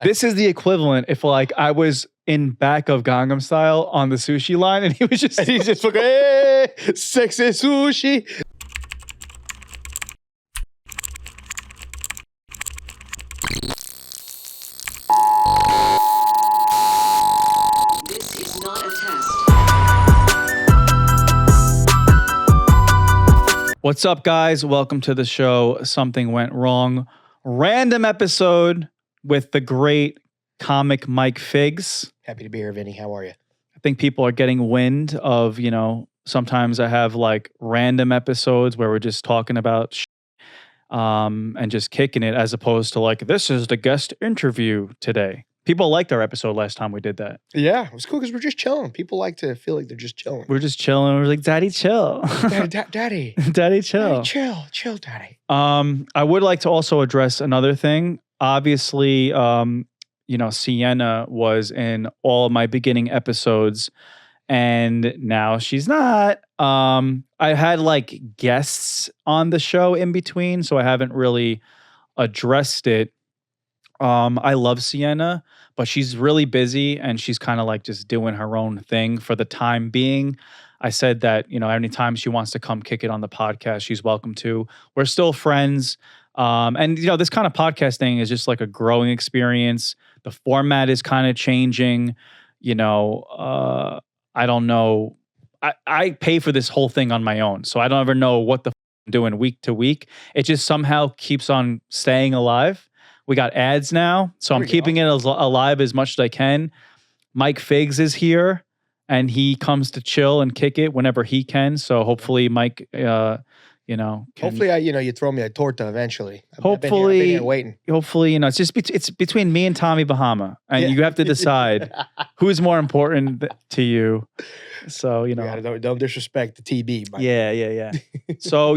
This is the equivalent if like I was in back of Gangnam Style on the sushi line and he's just fucking, hey, sexy sushi. This is not a test. What's up, guys? Welcome to the show. Something Went Wrong. Random episode with the great comic Mike Figs. Happy to be here, Vinny. How are you? I think people are getting wind of, sometimes I have like random episodes where we're just talking about and just kicking it as opposed to like, this is the guest interview today. People liked our episode last time we did that. Yeah, it was cool because we're just chilling. People like to feel like they're just chilling. We're just chilling. We're like, Daddy, chill. Daddy. Daddy, chill. Daddy, chill, Daddy. I would like to also address another thing. Obviously, Sienna was in all of my beginning episodes and now she's not. I had like guests on the show in between, so I haven't really addressed it. I love Sienna, but she's really busy and she's kind of like just doing her own thing for the time being. I said that, anytime she wants to come kick it on the podcast, she's welcome to. We're still friends. And this kind of podcast thing is just like a growing experience. The format is kind of changing. I don't know. I pay for this whole thing on my own, so I don't ever know what the I'm doing week to week. It just somehow keeps on staying alive. We got ads now, so I'm keeping it alive as much as I can. Mike Figs is here, and he comes to chill and kick it whenever he can. So hopefully, Mike, can, hopefully, you throw me a torta eventually. Hopefully, I've been here waiting. Hopefully, it's it's between me and Tommy Bahama, and you have to decide who's more important to you. So don't disrespect the TB. Yeah. So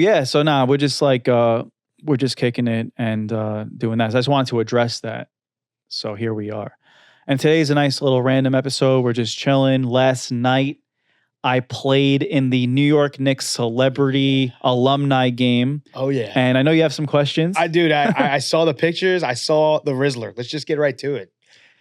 we're just like we're just kicking it and doing that. So I just wanted to address that. So here we are, and today's a nice little random episode. We're just chilling. Last night, I played in the New York Knicks celebrity alumni game. Oh, yeah. And I know you have some questions. I saw the pictures. I saw the Rizzler. Let's just get right to it.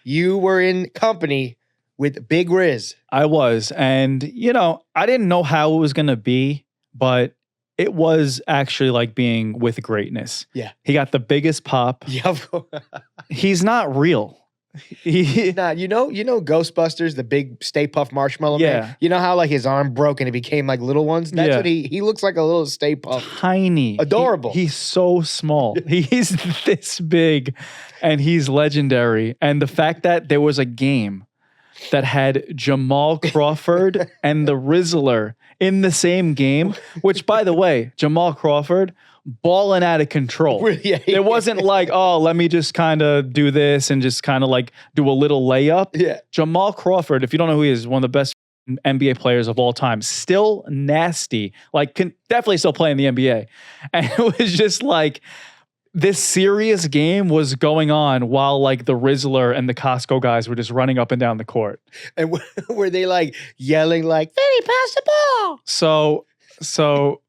You were in company with Big Riz. I was. And, I didn't know how it was going to be, but it was actually like being with greatness. Yeah. He got the biggest pop. Yeah, of course. He's not real. Nah, you know Ghostbusters, the big Stay Puft Marshmallow Man? You know how like his arm broke and it became like little ones? That's what he looks like, a little Stay Puft. Tiny. Adorable. He's so small. He's this big and he's legendary. And the fact that there was a game that had Jamal Crawford and the Rizzler in the same game, which by the way, Jamal Crawford balling out of control. It wasn't like, oh, let me just kind of do this and just kind of like do a little layup. Yeah. Jamal Crawford, if you don't know who he is, one of the best NBA players of all time, still nasty, like can definitely still play in the NBA. And it was just like this serious game was going on while like the Rizzler and the Costco guys were just running up and down the court. And were they like yelling like, Vinny, pass the ball? So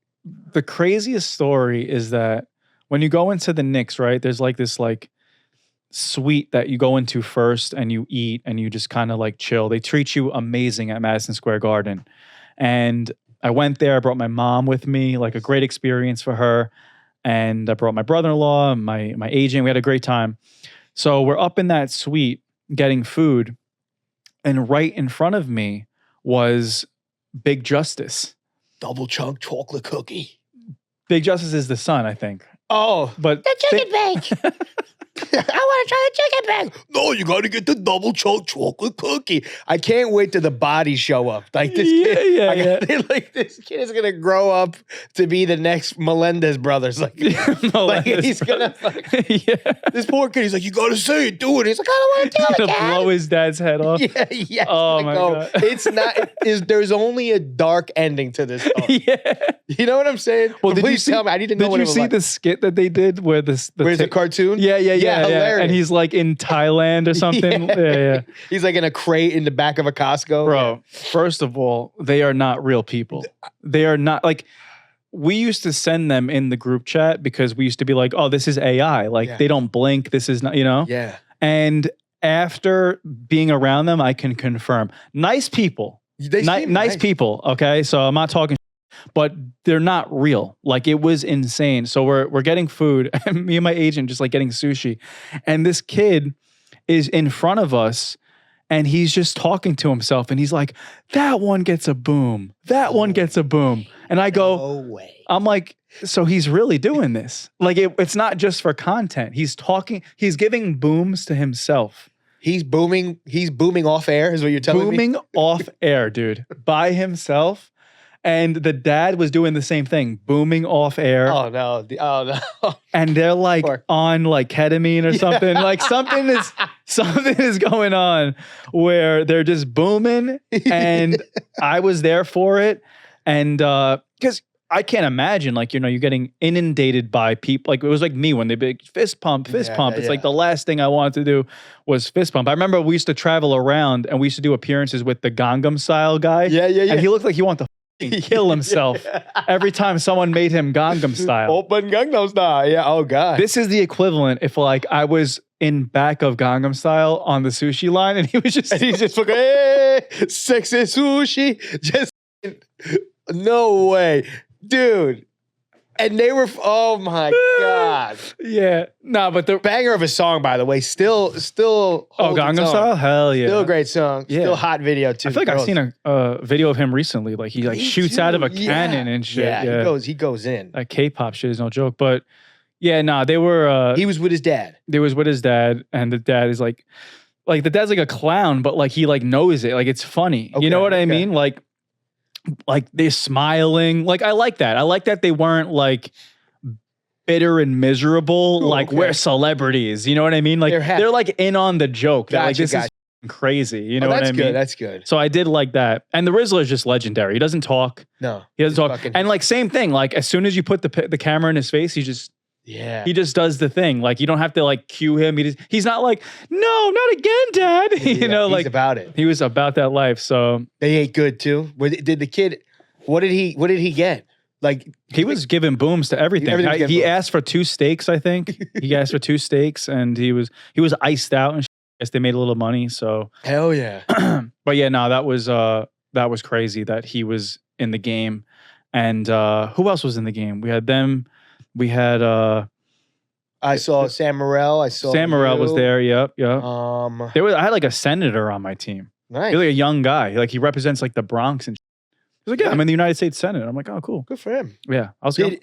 the craziest story is that when you go into the Knicks, right, there's like this like suite that you go into first and you eat and you just kind of like chill. They treat you amazing at Madison Square Garden. And I went there, I brought my mom with me, like a great experience for her. And I brought my brother-in-law, my agent. We had a great time. So we're up in that suite getting food. And right in front of me was Big Justice. Double chunk chocolate cookie. Big Justice is the son, I think. Oh, but the chicken bake. I want to try the chicken bake. No, you got to get the double chunk chocolate cookie. I can't wait till the bodies show up. Like this kid, like this kid is gonna grow up to be the next Menendez brothers. Like, he's gonna. This poor kid. He's like, you got to say it, do it. He's like, I don't want to do it. Dad. Blow his dad's head off. Yeah. Oh my God. It's not. There's only a dark ending to this story. You know what I'm saying? Well, please tell me. I need to know what it was like. Did you see the skit that they did where where's the cartoon? Yeah. And he's like in Thailand or something. Yeah. He's like in a crate in the back of a Costco. Bro, first of all, they are not real people. They are not like, we used to send them in the group chat because we used to be like, oh, this is AI. Like they don't blink. This is not, Yeah. And after being around them, I can confirm. Nice people. They seem nice people, okay? So I'm not talking, but they're not real. Like, it was insane. So we're getting food, and me and my agent just like getting sushi, and this kid is in front of us, and he's just talking to himself, and he's like, that one gets a boom. That one gets a boom. And I go, no way. I'm like, so he's really doing this. Like, it's not just for content. He's giving booms to himself. He's booming off air, is what you're telling me? Booming off air, dude, by himself. And the dad was doing the same thing, booming off air. Oh no. And they're like on like ketamine or something. Like something is going on where they're just booming. And I was there for it. And because I can't imagine, like, you're getting inundated by people. Like, it was like me when they big fist pump. It's like the last thing I wanted to do was fist pump. I remember we used to travel around and we used to do appearances with the Gangnam Style guy. Yeah. And he looked like he wanted to kill himself every time someone made him Gangnam Style. Open Gangnam Style. Yeah. Oh God. This is the equivalent if like I was in back of Gangnam Style on the sushi line and he's just fucking, hey, sexy sushi. Just no way. Dude. And they were, oh my God. Yeah. No, but the banger of a song, by the way. Still. Oh, Gangnam Style? Hell yeah. Still a great song. Yeah. Still hot video too. I feel like I've seen a video of him recently. Like he shoots out of a cannon and shit. Yeah, he goes in. That K-pop shit is no joke. But yeah, nah, they were. He was with his dad. They was with his dad, and the dad is like the dad's like a clown, but like he like knows it. Like it's funny. You know what I mean? Like they're smiling. Like I like that. I like that they weren't like bitter and miserable. We're celebrities. You know what I mean? Like they're like in on the joke. They're like, this is crazy. You know what I mean? That's good. So I did like that. And the Rizzler is just legendary. He doesn't talk. No. He doesn't talk. And like same thing. Like as soon as you put the camera in his face, he just does the thing. Like you don't have to like cue him. He's not like, no, not again, Dad. He's about it. He was about that life. So they ate good too. Did the kid? What did he get? Like he was giving booms to everything. He asked for 2 steaks, I think. He asked for 2 steaks, and he was iced out, and I guess they made a little money. So hell yeah. But yeah, no, that was crazy that he was in the game. And who else was in the game? We had them. We had I saw Sam Morril. Sam Morril was there. Yep. I had like a senator on my team. Nice. He's like a young guy. Like he represents like the Bronx and he's like, yeah, I'm in the United States Senate. I'm like, oh, cool. Good for him. Yeah.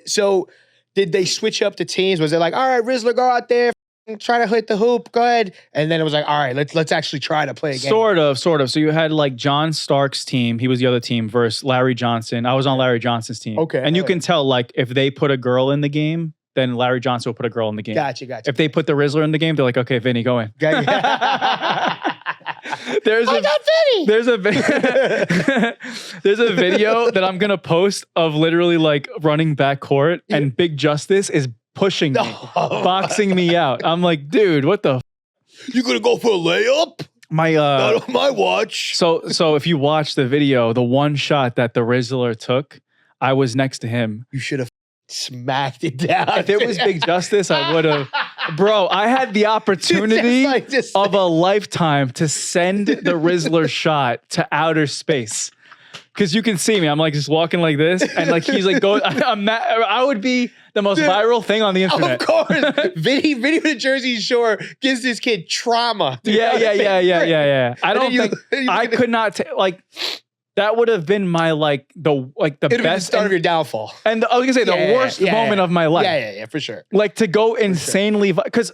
So did they switch up the teams? Was it like, all right, Rizzler, go out there, try to hit the hoop, go ahead. And then it was like, all right, let's actually try to play a game. Sort of. So you had like John Stark's team. He was the other team versus Larry Johnson. I was on Larry Johnson's team. Okay. And you can tell like if they put a girl in the game, then Larry Johnson will put a girl in the game. Gotcha. If they put the Rizzler in the game, they're like, okay, Vinny, go in. There's a video that I'm gonna post of literally like running back court and Big Justice is pushing me, boxing me out. I'm like, dude, what the? You gonna go for a layup? Not on my watch. So if you watch the video, the one shot that the Rizzler took, I was next to him. You should have smacked it down. If it was Big Justice, I would have. Bro, I had the opportunity of a lifetime to send the Rizzler shot to outer space. Because you can see me. I'm like just walking like this. And like he's like going. I would be the most viral thing on the internet. Of course. Vinny with the Jersey Shore gives this kid trauma. Yeah. I don't think. I could not. Like. That would have been my the best start of your downfall. And I was gonna say the worst moment of my life. Yeah, for sure. Like to go insanely because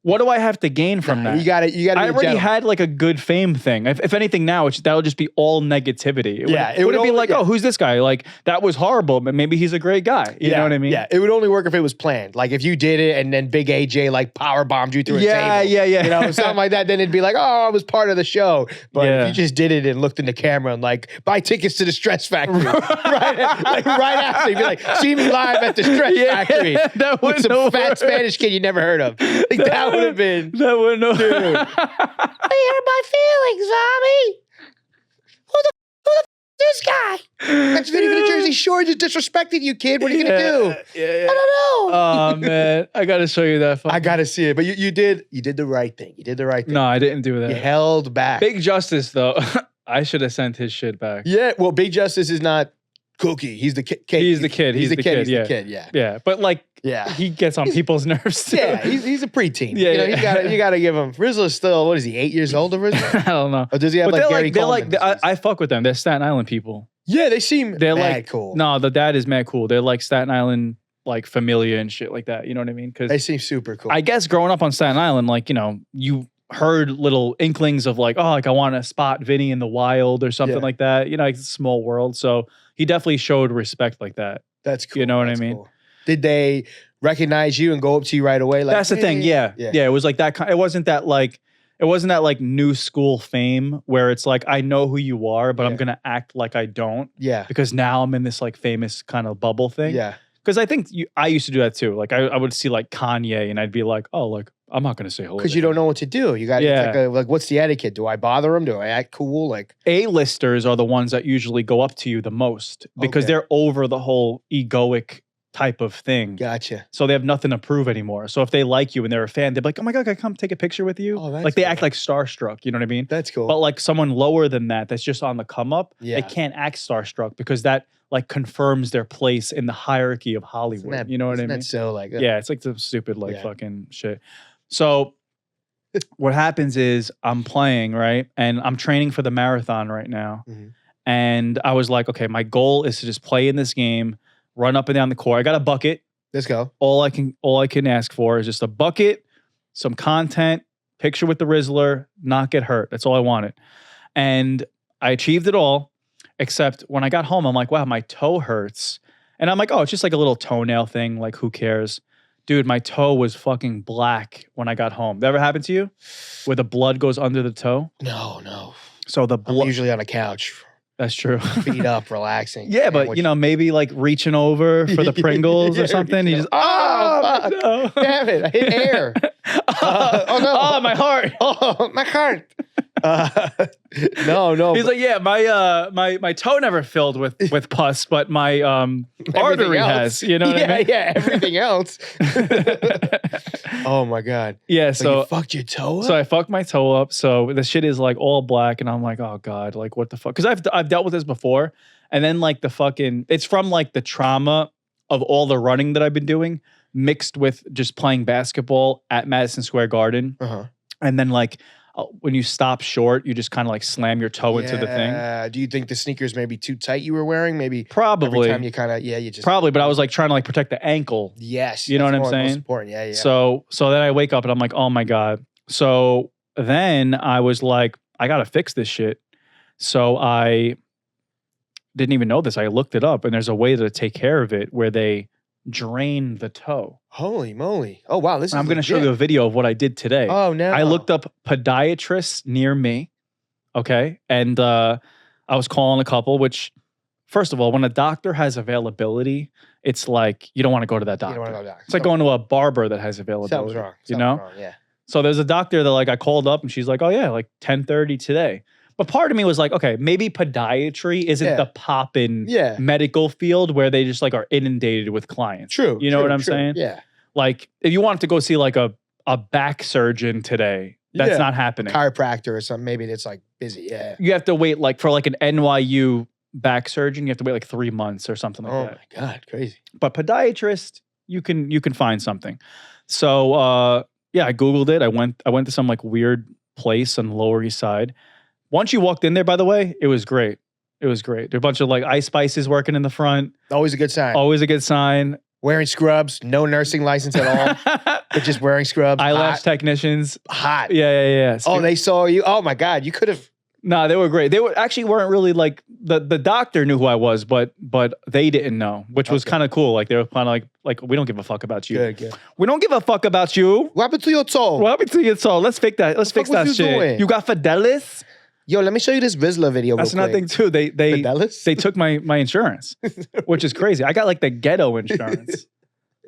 what do I have to gain from that? You got it. I already had like a good fame thing. If anything, now that'll just be all negativity. It would be like, oh, who's this guy? Like that was horrible, but maybe he's a great guy. You know what I mean? Yeah, it would only work if it was planned. Like if you did it and then Big AJ like power bombed you through a table. Yeah. You know, something like that. Then it'd be like, oh, I was part of the show. But if you just did it and looked in the camera and like buy tickets to the Stress Factory, right after, you'd be like, see me live at the Stress Factory with some fat Spanish kid you never heard of. Like that would have been. That would no. Dude. They hurt my feelings, Zombie. This guy. That's Vinny from the Jersey Shore just disrespected you, kid. What are you gonna do? Yeah. I don't know. Oh man, I gotta show you that. I gotta see it. But you did the right thing. You did the right thing. No, I didn't do that. You held back. Big Justice though. I should have sent his shit back. Yeah. Well, Big Justice is not Cookie. He's the kid. He's the kid. He's the kid. He's Yeah. the kid. Yeah. Yeah, but like, Yeah. he gets on people's nerves too. Yeah, he's a preteen. Yeah, you know, you gotta give him. Rizzler's still, what is he, 8 years old? Rizzler? I don't know. Or does he have But like Gary Coleman? I fuck with them. They're Staten Island people. Yeah, they seem They're mad like cool. No, the dad is mad cool. They're like Staten Island, like familia and shit like that. You know what I mean? Because They seem super cool. I guess growing up on Staten Island, like, you know, you heard little inklings of like, oh, like I want to spot Vinny in the wild or something Yeah. like that. You know, like it's a small world. So he definitely showed respect like that. That's cool. You know what I That's mean? cool. Did they recognize you and go up to you right away? Like, That's the thing. Yeah. Yeah. It was like that. It wasn't that like new school fame where it's like, I know who you are, but I'm Yeah. going to act like I don't Yeah. because now I'm in this like famous kind of bubble thing. Yeah. Because I think I used to do that too. Like I would see like Kanye and I'd be like, oh, like I'm not going to say hello. Because you don't know what to do. You got Yeah. like, what's the etiquette? Do I bother him? Do I act cool? Like, A-listers are the ones that usually go up to you the most because Okay. they're over the whole egoic type of thing. gotcha. So they have nothing to prove anymore. So if they like you and they're a fan, they're like, oh my God, can I come take a picture with you? Oh, that's like they cool. act like starstruck. You know what I mean? That's cool. But like someone lower than that, that's just on the come up, Yeah. they can't act starstruck because that like confirms their place in the hierarchy of Hollywood. Isn't that- You know what I isn't mean? that so like, Yeah, it's like some stupid like Yeah. fucking shit. So what happens is I'm playing, right? And I'm training for the marathon right now. Mhm. And I was like, okay, my goal is to just play in this game, run up and down the court. I got a bucket. Let's go. All I can ask for is just a bucket, some content, picture with the Rizzler, not get hurt. That's all I wanted. And I achieved it all, except when I got home, I'm like, wow, my toe hurts. And I'm like, oh, it's just like a little toenail thing. Like, who cares? Dude, my toe was fucking black when I got home. That ever happened to you? Where the blood goes under the toe? No. So the I'm blood. usually on a couch, That's true. feet up, relaxing. Yeah, but you know, maybe like reaching over for the Pringles Yeah, or something. You just, oh, my fuck. toe. Damn it, I hit air. Oh, no. Oh, my heart. Oh, my heart. No. He's like, yeah, my toe never filled with pus, but my artery has. You know what I mean? Yeah, everything else. Oh my God. Yeah, So you so fucked your toe up? I fucked my toe up. So the shit is like all black, and I'm like, oh God, like what the fuck? Because I've dealt with this before, and then like the fucking, it's from like the trauma of all the running that I've been doing, mixed with just playing basketball at Madison Square Garden, Uh-huh. and then like when you stop short, you just kind of like slam your toe into the thing. Yeah. Do you think the sneakers may be too tight you were wearing? Maybe Probably. every time you kind of, you just. Probably, but I was like trying to like protect the ankle. Yes. You know that's what I'm more- most saying? important. Yeah. So then I wake up and I'm like, oh my God. So then I was like, I gotta fix this shit. So I didn't even know this. I looked it up and there's a way to take care of it where they drain the toe. Holy moly. Oh, wow. This is I'm gonna show legit. you a video of what I did today. Oh, no. I looked up podiatrists near me. Okay. And I was calling a couple, which first of all, when a doctor has availability, it's like you don't want to go to that You doctor. don't want to go down. It's like going to a barber that has availability. Something's wrong. You Something's know? wrong. Yeah. So there's a doctor that like I called up and she's like, oh yeah, like 10:30 today. But part of me was like, okay, maybe podiatry isn't Yeah. the poppin' Yeah. medical field where they just like are inundated with clients. True. You know true, what I'm true. saying? Yeah. Like if you wanted to go see like a back surgeon today, that's Yeah. not happening. Chiropractor or something. Maybe it's like busy. Yeah. You have to wait like for like an NYU back surgeon, you have to wait like 3 months or something like Oh that. my God. Crazy. But podiatrist, you can find something. So yeah, I Googled it. I went to some like weird place on the Lower East Side. Once you walked in there, by the way, it was great. It was great. There are a bunch of like Ice Spices working in the front. Always a good sign. Always a good sign. Wearing scrubs. No nursing license at all. But just wearing scrubs. Eyelash Hot. technicians. Hot. Yeah. Oh, they saw you. Oh my God. You could have. Nah, they were great. They were actually weren't really like the doctor knew who I was, but they didn't know, which was Okay. kind of cool. Like they were kind of like we don't give a fuck about you. Good. We don't give a fuck about you. What happened to your toe? What happened to your soul? Let's fix that. Let's fix fuck that was you shit. doing? You got Fidelis? Yo, let me show you this Vizsla video. That's real another thing quick. too. They Fidelis? they took my insurance, which is crazy. I got like the ghetto insurance.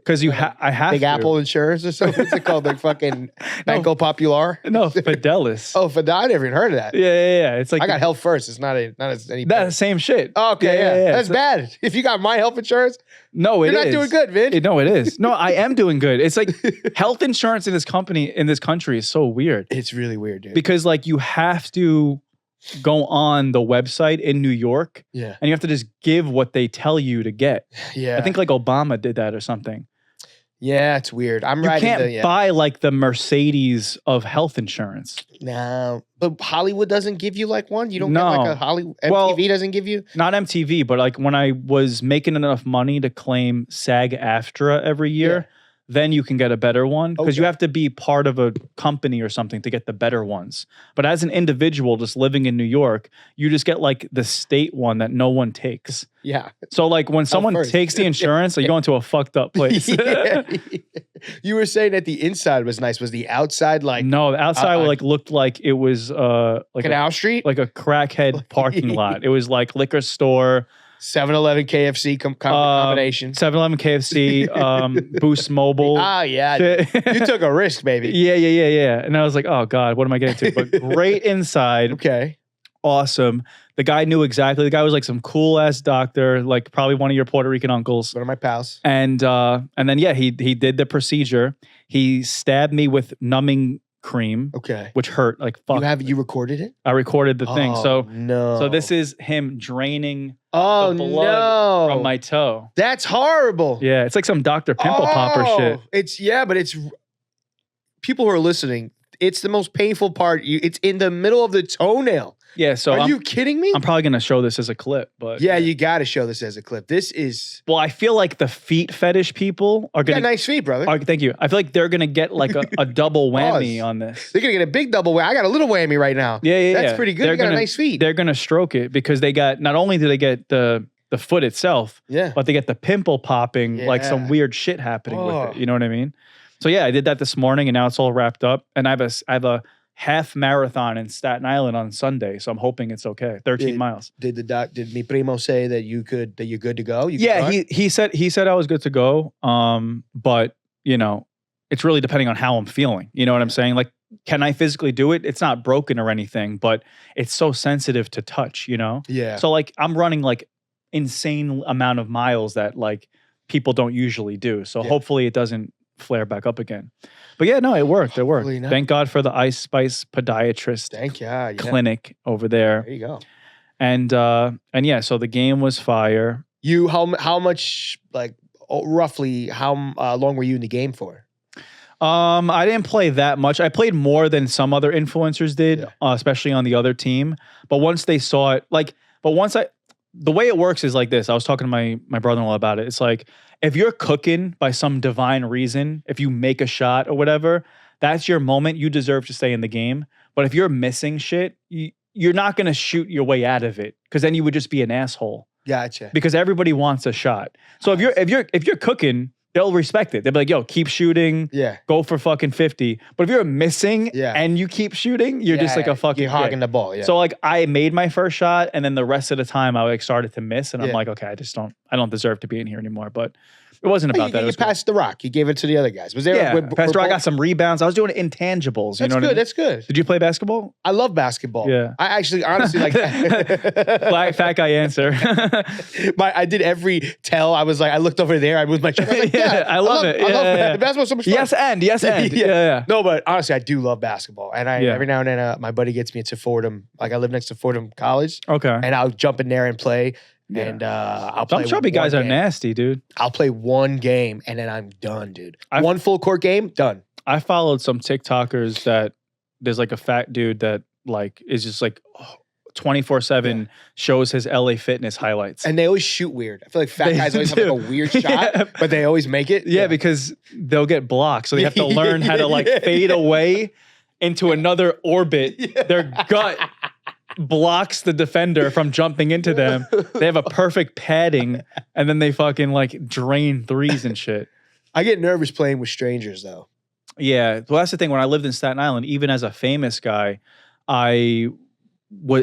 Because I have Big to. Apple Insurance or something. What's it called? Like fucking Banco Popular? No, Fidelis. Oh, I never even heard of that. Yeah. It's like I got health first. It's not as any. That's the same shit. Oh, okay, yeah. That's It's bad. If you got my health insurance, no, you're not doing good, Vin. No, it is. No, I am doing good. It's like health insurance in this country is so weird. It's really weird, dude. Because like you have to go on the website in New York, Yeah, and you have to just give what they tell you to get. yeah. I think like Obama did that or something. Yeah, it's weird. I'm You riding can't buy like the Mercedes of health insurance. No, but Hollywood doesn't give you like one. You don't No. get like a Hollywood. MTV Well, doesn't give you. Not MTV, but like when I was making enough money to claim SAG-AFTRA every year, then you can get a better one because you have to be part of a company or something to get the better ones. But as an individual just living in New York, you just get like the state one that no one takes. Yeah. So like when someone first. takes the insurance, you go into a fucked up place. Yeah. You were saying that the inside was nice. Was the outside like No, the outside like looked like it was like Canal Street? like a crackhead parking lot. It was like liquor store, 7-Eleven, KFC combination. 7-Eleven, KFC, Boost Mobile. Ah, yeah. shit. You took a risk, baby. Yeah. And I was like, oh God, what am I getting to? But great inside. Okay. Awesome. The guy knew exactly. The guy was like some cool ass doctor, like probably one of your Puerto Rican uncles. One of my pals. And then he did the procedure. He stabbed me with numbing cream, Okay. which hurt like fuck. You recorded it? I recorded the thing. Oh, no. So this is him draining the blood from my toe. That's horrible. Yeah, it's like some Dr. Pimple Popper shit. But it's people who are listening. It's the most painful part. It's in the middle of the toenail. Yeah, so Are you kidding me? I'm probably gonna show this as a clip, but yeah, you got to show this as a clip. This is I feel like the feet fetish people are you got gonna nice feet, brother. thank you. I feel like they're gonna get like a double whammy Pause. on this. They're gonna get a big double whammy. I got a little whammy right now. Yeah. That's pretty good. You got nice feet. They're gonna stroke it because they got not only do they get the foot itself, Yeah. but they get the pimple popping, like some Yeah. weird shit happening with Oh. it. You know what I mean? So yeah, I did that this morning, and now it's all wrapped up. And I have a half marathon in Staten Island on Sunday, so I'm hoping it's okay. 13 miles. Did mi primo say that you're good to go? You Yeah, could run? he said I was good to go. But you know, it's really depending on how I'm feeling. You know what I'm saying? Like, can I physically do it? It's not broken or anything, but it's so sensitive to touch. You know? Yeah. So like, I'm running like insane amount of miles that like people don't usually do. So hopefully it doesn't flare back up again. But yeah, no, it worked. Hopefully not. Thank God for the Ice Spice podiatrist Thank you. Yeah. clinic over there. There you go. And yeah, so the game was fire. You how much like roughly how long were you in the game for? I didn't play that much. I played more than some other influencers did, especially on the other team. But once they saw it, the way it works is like this. I was talking to my brother-in-law about it. It's like, if you're cooking by some divine reason, if you make a shot or whatever, that's your moment. You deserve to stay in the game. But if you're missing shit, you're not going to shoot your way out of it, because then you would just be an asshole. Gotcha. Because everybody wants a shot. So if you're cooking, they'll respect it. They'll be like, yo, keep shooting. Yeah. Go for fucking 50. But if you're missing and you keep shooting, you're just like a fucking You're hogging dick. the ball. Yeah. So like, I made my first shot, and then the rest of the time I like started to miss, and I'm like, okay, I don't deserve to be in here anymore. But it wasn't about that. You passed the rock. You gave it to the other guys. Was there? Passed the rock. I got some rebounds. I was doing intangibles. You know what I mean? That's good. Did you play basketball? I love basketball. Yeah. I actually, honestly, like Black fat guy answer. I did every tell. I was like, I looked over there. I moved my chest. I was like, I love it. I love basketball so much fun. Yes, and yeah. No, but honestly, I do love basketball, and every now and then my buddy gets me into Fordham. Like I live next to Fordham College. Okay. And I'll jump in there and play. Yeah. And I'll play. Some chubby guys are nasty, dude. I'll play one game and then I'm done, dude. One full court game, done. I followed some TikTokers that there's like a fat dude that like is just like 24/7 shows his LA Fitness highlights. And they always shoot weird. I feel like fat guys always have like a weird shot, but they always make it. Yeah, because they'll get blocked. So they have to learn how to like fade away into another orbit. Their gut blocks the defender from jumping into them. They have a perfect padding, and then they fucking like drain threes and shit. I get nervous playing with strangers though. Yeah. Well, that's the thing. When I lived in Staten Island, even as a famous guy, I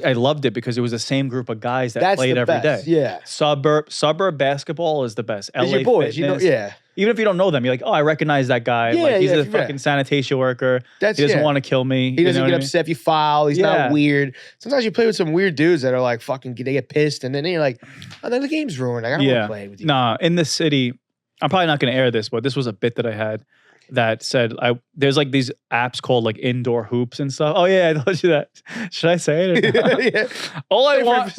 I loved it because it was the same group of guys that That's played the every day. best. Yeah. Suburb basketball is the best. It's LA your boys, Fitness. yeah. Even if you don't know them, you're like, oh, I recognize that guy. Yeah, like he's yeah, a fucking sanitation worker. He doesn't want to kill me. He doesn't get upset if you foul. He's not weird. Sometimes you play with some weird dudes that are like fucking, they get pissed, and then you're like, oh, then the game's ruined. Like, I don't want to play with you. Nah, in the city, I'm probably not going to air this, but this was a bit that I had that said, there's like these apps called like indoor hoops and stuff. Oh yeah, I told you that. Should I say it? Yeah. All I want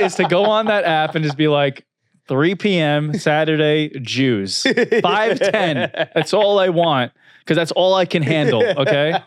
is to go on that app and just be like, 3 p.m. Saturday, Jews. 5:10. That's all I want because that's all I can handle, okay?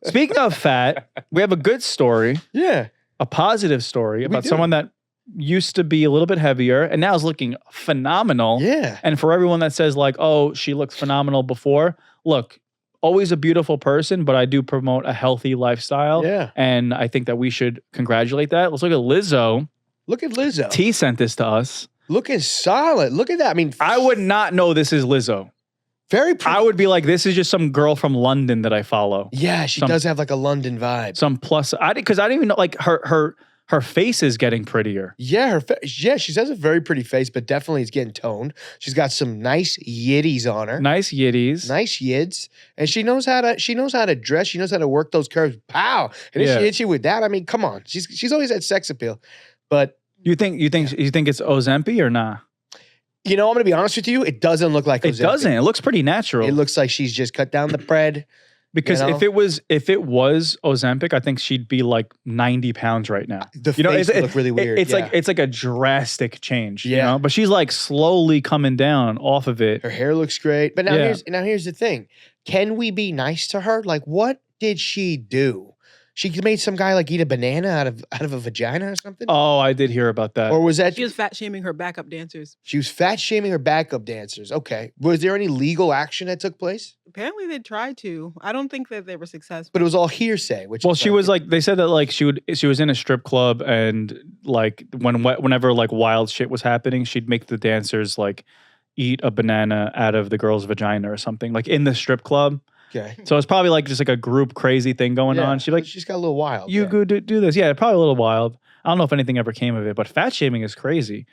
Speaking of fat, we have a good story. Yeah. A positive story about someone that used to be a little bit heavier and now is looking phenomenal. Yeah. And for everyone that says like, oh, she looked phenomenal before, look, always a beautiful person, but I do promote a healthy lifestyle. Yeah. And I think that we should congratulate that. Let's look at Lizzo. Look at Lizzo. T sent this to us. Looking solid. Look at that. I mean, I would not know this is Lizzo. Very pretty. I would be like, this is just some girl from London that I follow. Yeah, she does have like a London vibe. Some plus, because I didn't even know, like her face is getting prettier. Yeah, she has a very pretty face, but definitely it's getting toned. She's got some nice yiddies on her. Nice yiddies. Nice yids. And she knows how to dress. She knows how to work those curves. Pow. And if she hits you with that, I mean, come on. She's always had sex appeal. But you think it's Ozempic or nah? You know, I'm gonna be honest with you. It doesn't look like Ozempic. It doesn't. It looks pretty natural. It looks like she's just cut down the bread. Because if it was Ozempic, I think she'd be like 90 pounds right now. The face would look really weird. It's like a drastic change. Yeah. You know? But she's like slowly coming down off of it. Her hair looks great. But now here's the thing. Can we be nice to her? Like, what did she do? She made some guy like eat a banana out of a vagina or something? Oh, I did hear about that. Or was that... She was fat shaming her backup dancers. She was fat shaming her backup dancers. Okay. Was there any legal action that took place? Apparently they tried to. I don't think that they were successful. But it was all hearsay. She was like, they said that like she was in a strip club and like whenever like wild shit was happening, she'd make the dancers like eat a banana out of the girl's vagina or something, like in the strip club. Okay. So it's probably like just like a group crazy thing going on. She's got a little wild. You go do this. Yeah, probably a little wild. I don't know if anything ever came of it, but fat shaming is crazy.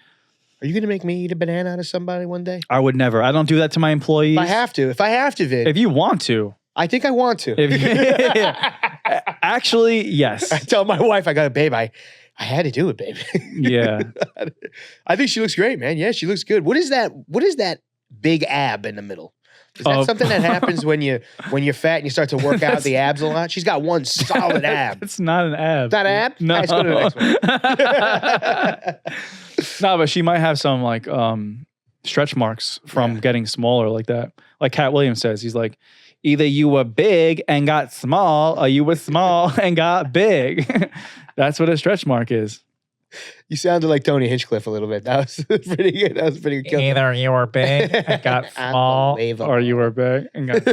Are you going to make me eat a banana out of somebody one day? I would never. I don't do that to my employees. If I have to, Vin. If you want to. I think I want to. Actually, yes. I tell my wife, I go, babe, I had to do it, babe. Yeah. I think she looks great, man. Yeah, she looks good. What is that big ab in the middle? Is that something that happens when you're fat and you start to work out the abs a lot? She's got one solid ab. It's not an ab. It's not an ab? No. Right, let's go to the next one. No, but she might have some like stretch marks from getting smaller like that. Like Cat Williams says, he's like, either you were big and got small or you were small and got big. That's what a stretch mark is. You sounded like Tony Hinchcliffe a little bit. That was pretty good. That was pretty good. Either you were big and got small, or you were big and got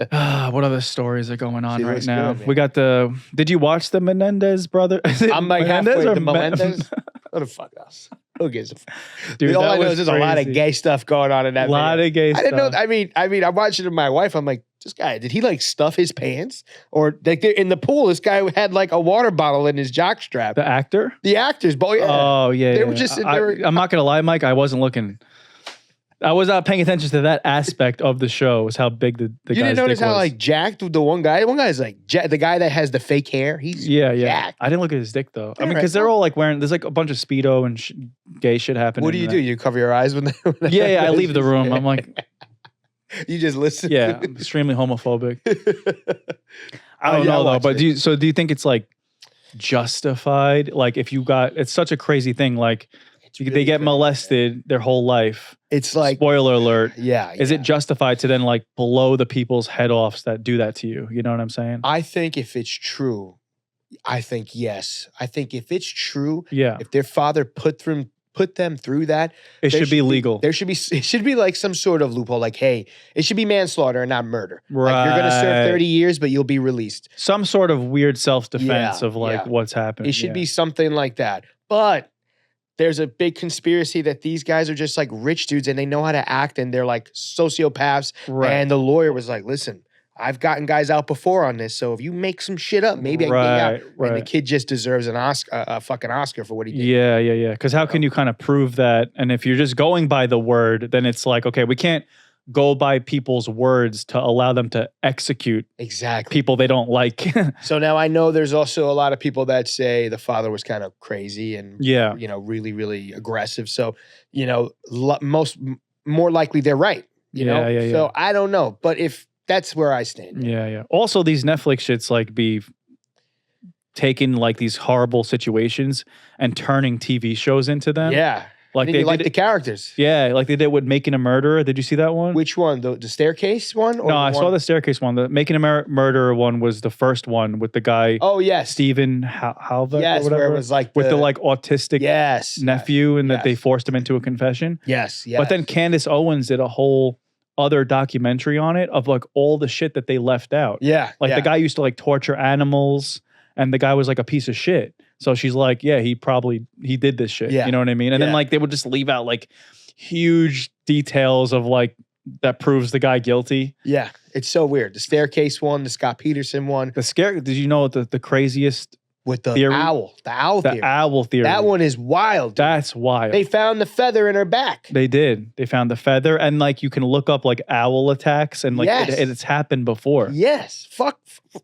small. What other stories are going on right now? Good, we got the... Did you watch the Menendez brother? I'm like halfway to Menendez. What the fuck else? Who gives a fuck? Dude, all I know is there's a lot of gay stuff going on in that video. A lot of gay stuff. I didn't know. I mean, I'm watching it with my wife. I'm like, this guy, did he like stuff his pants? Or like in the pool, this guy had like a water bottle in his jockstrap. The actor? The actors, boy. Yeah. Oh, yeah. They were just sitting there. I'm not going to lie, Mike. I wasn't looking. I was not paying attention to that aspect of the show, was how big the guy's You didn't notice dick how was. like jacked the one guy? One guy's like, the guy that has the fake hair. He's jacked. I didn't look at his dick though. I mean, because they're all like wearing, there's like a bunch of Speedo and gay shit happening. What do you do? You cover your eyes when Yeah, I leave the room. I'm like... You just listen. Yeah, I'm extremely homophobic. I don't know though, but do you think it's like justified? Like if you got, it's such a crazy thing. Like they get molested their whole life. It's like, spoiler alert. Yeah. Is it justified to then like blow the people's head offs that do that to you? You know what I'm saying? I think if it's true, I think yes. I think if it's true, if their father put them through that, it should be legal. It should be like some sort of loophole. Like, hey, it should be manslaughter and not murder. Right. Like you're gonna serve 30 years, but you'll be released. Some sort of weird self-defense of like what's happening. It should be something like that. But there's a big conspiracy that these guys are just like rich dudes and they know how to act and they're like sociopaths. Right. And the lawyer was like, listen, I've gotten guys out before on this, so if you make some shit up, maybe I can get you out. Right. And the kid just deserves an Oscar, a fucking Oscar for what he did. Yeah. Because how can you kind of prove that? And if you're just going by the word, then it's like, okay, we can't go by people's words to allow them to execute Exactly. people they don't like. So now I know there's also a lot of people that say the father was kind of crazy and Yeah. really, really aggressive. So, more likely they're right. You know? Yeah. So I don't know. But if that's where I stand. Yeah. Also, these Netflix shits like be taking like these horrible situations and turning TV shows into them. Yeah. Like they like the characters. Yeah, like they did with Making a Murderer. Did you see that one? Which one? The staircase one? Or No, I saw the staircase one. The Making a Murderer one was the first one with the guy. Oh yes, Stephen Halva. Yes, or whatever, where it was like with the like autistic nephew, and that they forced him into a confession. Yes. But then Candace Owens did a whole other documentary on it of like all the shit that they left out. Yeah, like the guy used to like torture animals, and the guy was like a piece of shit. So she's like, yeah, he did this shit. Yeah. You know what I mean? And then like they would just leave out like huge details of like that proves the guy guilty. Yeah. It's so weird. The staircase one, the Scott Peterson one. Did you know the craziest with the theory? owl? The owl theory. The owl theory. That one is wild. Dude. That's wild. They found the feather in her back. They did. They found the feather, and like you can look up like owl attacks, and like it's happened before. Yes. Fuck.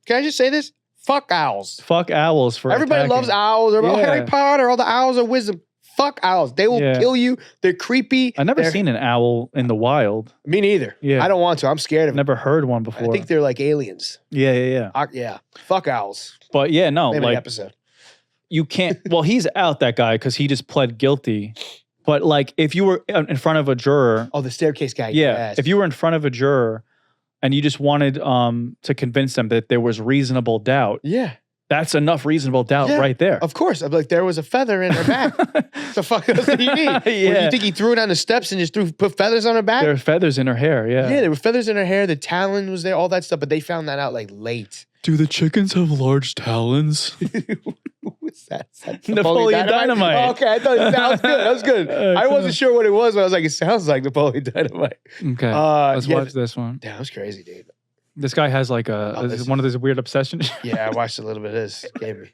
Can I just say this? Fuck owls. Fuck owls for everybody attacking. loves owls. Or Harry Potter, all the owls are wisdom. Fuck owls. They will kill you. They're creepy. I've never seen an owl in the wild. Me neither. Yeah. I don't want to. I'm scared of them. Never heard one before. I think they're like aliens. Yeah. Yeah. Fuck owls. But yeah, no, Maybe like episode. You can't. Well, he's out, that guy, because he just pled guilty. But like, if you were in front of a juror, the staircase guy. Yeah, yes. if you were in front of a juror, and you just wanted to convince them that there was reasonable doubt. Yeah. That's enough reasonable doubt right there. Of course. I'm like, there was a feather in her back. The fuck else do you need? Yeah. You think he threw it on the steps and just put feathers on her back? There were feathers in her hair, yeah. Yeah, there were feathers in her hair. The talon was there, all that stuff. But they found that out like late. Do the chickens have large talons? What's that? Napoleon Dynamite. Oh, okay, I thought that was good. That was good. I wasn't sure what it was, but I was like, it sounds like Napoleon Dynamite. Okay, let's watch this one. Yeah, that was crazy, dude. This guy has like one of those weird obsessions. Yeah, I watched a little bit of this. Gave me.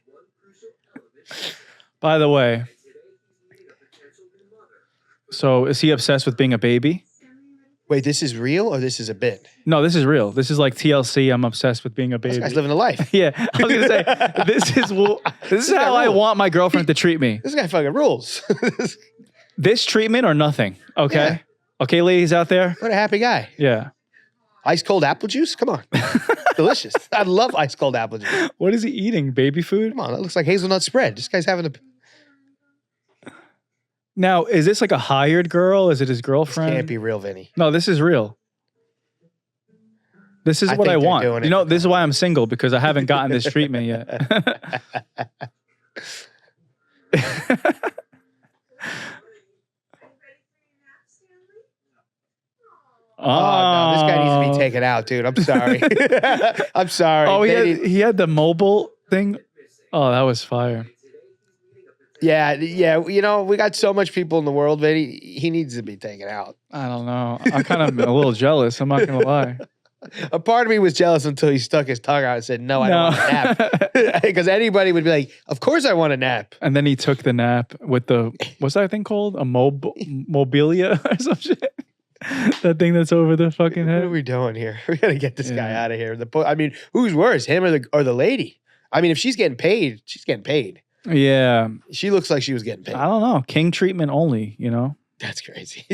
By the way, so is he obsessed with being a baby? Wait, this is real or this is a bit? No, this is real. This is like TLC. I'm obsessed with being a baby. This guy's living a life. Yeah, I was gonna say this is how I want my girlfriend to treat me. This guy fucking rules. This treatment or nothing. Okay, Yeah. Okay, ladies out there. What a happy guy. Yeah. Ice cold apple juice? Come on. Delicious. I love ice cold apple juice. What is he eating? Baby food? Come on, that looks like hazelnut spread. This guy's having a. Now, is this like a hired girl? Is it his This girlfriend? can't be real, Vinny. No, this is real. This is what I think they're want. doing You it. know, this is why I'm single, because I haven't gotten this treatment yet. Oh, no, this guy needs to be taken out, dude. I'm sorry. I'm sorry. Oh, he had the mobile thing. Oh, that was fire. Yeah. You know, we got so much people in the world, Vinny. He needs to be taken out. I don't know. I'm kind of a little jealous. I'm not gonna lie. A part of me was jealous until he stuck his tongue out and said, "No, I don't want a nap." Because anybody would be like, "Of course I want a nap." And then he took the nap with the what's that thing called? A mobilia or some shit. That thing that's over the fucking What are head. we doing here? We gotta get this guy Yeah. out of here. I mean, who's worse, him or the lady? I mean, if she's getting paid, she's getting paid. Yeah, She looks like she was getting paid. I don't know. King treatment only. You know. That's crazy.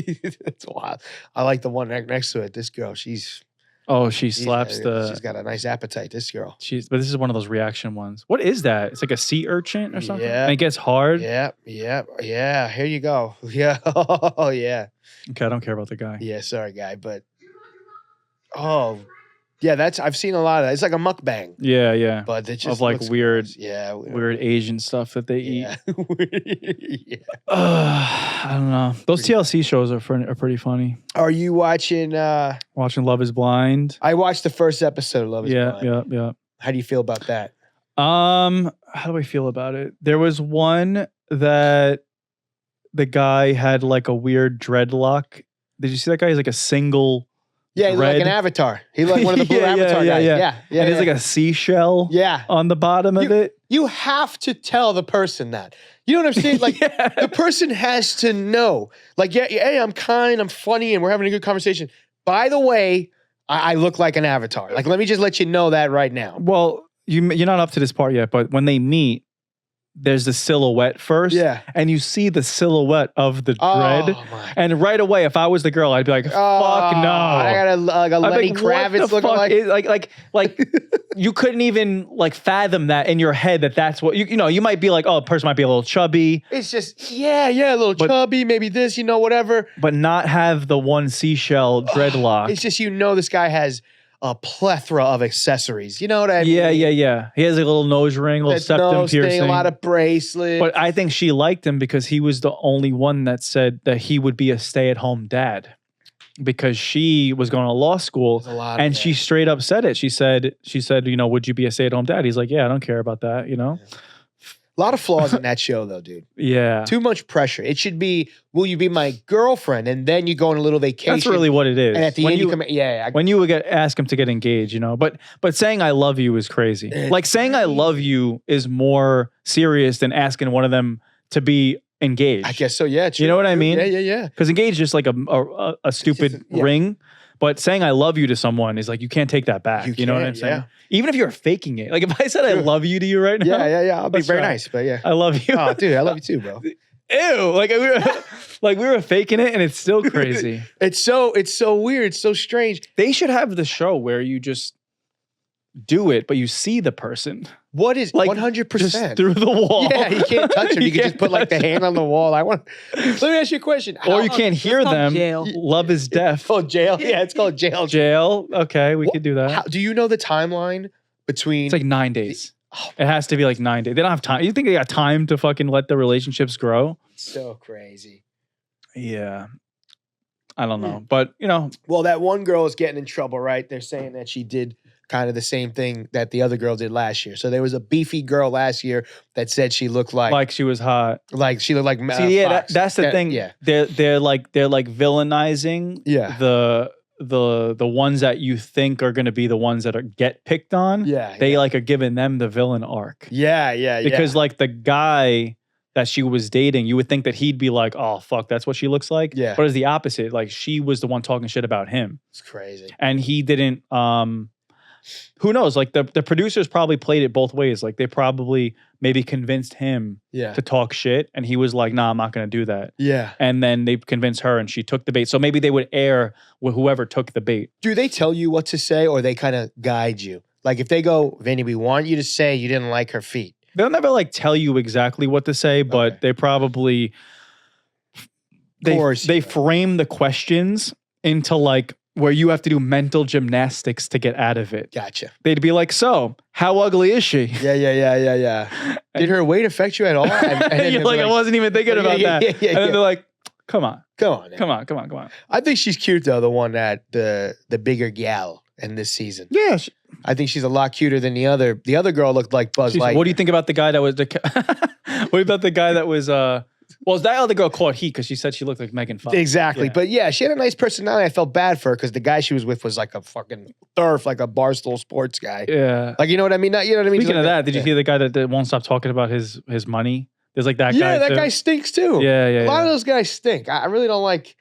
That's wild. I like the one next to it. This girl, she's She slaps she's got a nice appetite. This girl. But this is one of those reaction ones. What is that? It's like a sea urchin or something. Yeah. And it gets hard. Yeah. Here you go. Yeah. Oh yeah. Okay, I don't care about the guy. Yeah. Sorry, guy, but yeah. I've seen a lot of that. It's like a mukbang, Yeah. but it just Of, like, looks weird- gross. Yeah. Weird Asian stuff that they eat. Yeah. yeah. I don't know. Those TLC shows are pretty funny. Are you watching? Watching Love Is Blind. I watched the first episode of Love Is Blind. Yeah. How do you feel about that? How do I feel about it? There was one that the guy had like a weird dreadlock. Did you see that guy? He's like a single Yeah, he looked like an avatar. He looked like one of the blue avatar guys. Yeah. And there's like a seashell on the bottom of it. You have to tell the person that. You know what I'm saying? Like, the person has to know. Like, hey, I'm kind, I'm funny, and we're having a good conversation. By the way, I look like an avatar. Like, let me just let you know that right now. Well, you're not up to this part yet, but when they meet, there's the silhouette first. Yeah. And you see the silhouette of the dread. And right away, if I was the girl, I'd be like, fuck no. I got a Lenny Kravitz looking like you couldn't even like fathom that in your head that's what you know, you might be like, oh, a person might be a little chubby. It's just, a little chubby, maybe this, whatever. But not have the one seashell dreadlock. It's just, this guy has a plethora of accessories. You know what I mean? Yeah. He has a little nose ring, a little septum piercing. A lot of bracelets. But I think she liked him because he was the only one that said that he would be a stay-at-home dad. Because she was going to law school and she straight up said it. She said, would you be a stay-at-home dad? He's like, yeah, I don't care about that, A lot of flaws in that show, though, dude. Yeah. Too much pressure. It should be, will you be my girlfriend? And then you go on a little vacation. That's really what it is. And at the end, you come, when you would ask him to get engaged, But saying I love you is crazy. Like saying I love you is more serious than asking one of them to be engaged. I guess so, yeah. True, you know what I mean? Yeah. Because engaged is just like a stupid ring. But saying I love you to someone is like, you can't take that back. You know what I'm saying? Yeah. Even if you're faking it. Like if I said I love you to you right now. Yeah. I'll be very nice, but yeah. I love you. Oh, dude, I love you too, bro. Ew. Like we were faking it and it's still crazy. It's so weird. It's so strange. They should have the show where you just do it, but you see the person. What is 100%? Just through the wall. Yeah, you can't touch them. You can just put like the hand on the wall. Let me ask you a question. Or you can't hear them. Jail. Love is deaf. Oh, jail? Yeah, it's called jail. Jail. Okay, we could do that. Do you know the timeline between... It's like 9 days. It has to be like 9 days. They don't have time. You think they got time to fucking let the relationships grow? So crazy. Yeah. I don't know. But, Well, that one girl is getting in trouble, right? They're saying that she did kind of the same thing that the other girl did last year. So there was a beefy girl last year that said she looked like she was hot. Like she looked like See, Fox. That's the thing. Yeah. They're like villainizing the ones that you think are going to be the ones that get picked on. Yeah. They like are giving them the villain arc. Yeah. Because like the guy that she was dating, you would think that he'd be like, oh, fuck, that's what she looks like. Yeah. But it's the opposite. Like she was the one talking shit about him. It's crazy. And he didn't, who knows? Like the producers probably played it both ways. Like they probably maybe convinced him to talk shit. And he was like, nah, I'm not going to do that. Yeah. And then they convinced her and she took the bait. So maybe they would air with whoever took the bait. Do they tell you what to say or they kind of guide you? Like if they go, Vinny, we want you to say you didn't like her feet. They'll never like tell you exactly what to say, but they probably, they frame the questions into like, where you have to do mental gymnastics to get out of it. Gotcha. They'd be like, so, how ugly is she? Yeah. Did her weight affect you at all? And you're like, I wasn't even thinking about that. And then they're like, come on. Come on. I think she's cute though, the one that, the bigger gal in this season. Yeah. I think she's a lot cuter than the other. The other girl looked like Buzz Lightyear. What do you think about the guy that was, what about the guy that was, well, that other girl caught heat because she said she looked like Megan Fox. Exactly. Yeah. But yeah, she had a nice personality. I felt bad for her because the guy she was with was like a fucking turf, like a Barstool Sports guy. Yeah. Like, you know what I mean? You know what I mean? Speaking of that, did you hear the guy that won't stop talking about his money? There's like that guy. Yeah, that guy stinks too. Yeah. A lot of those guys stink. I really don't like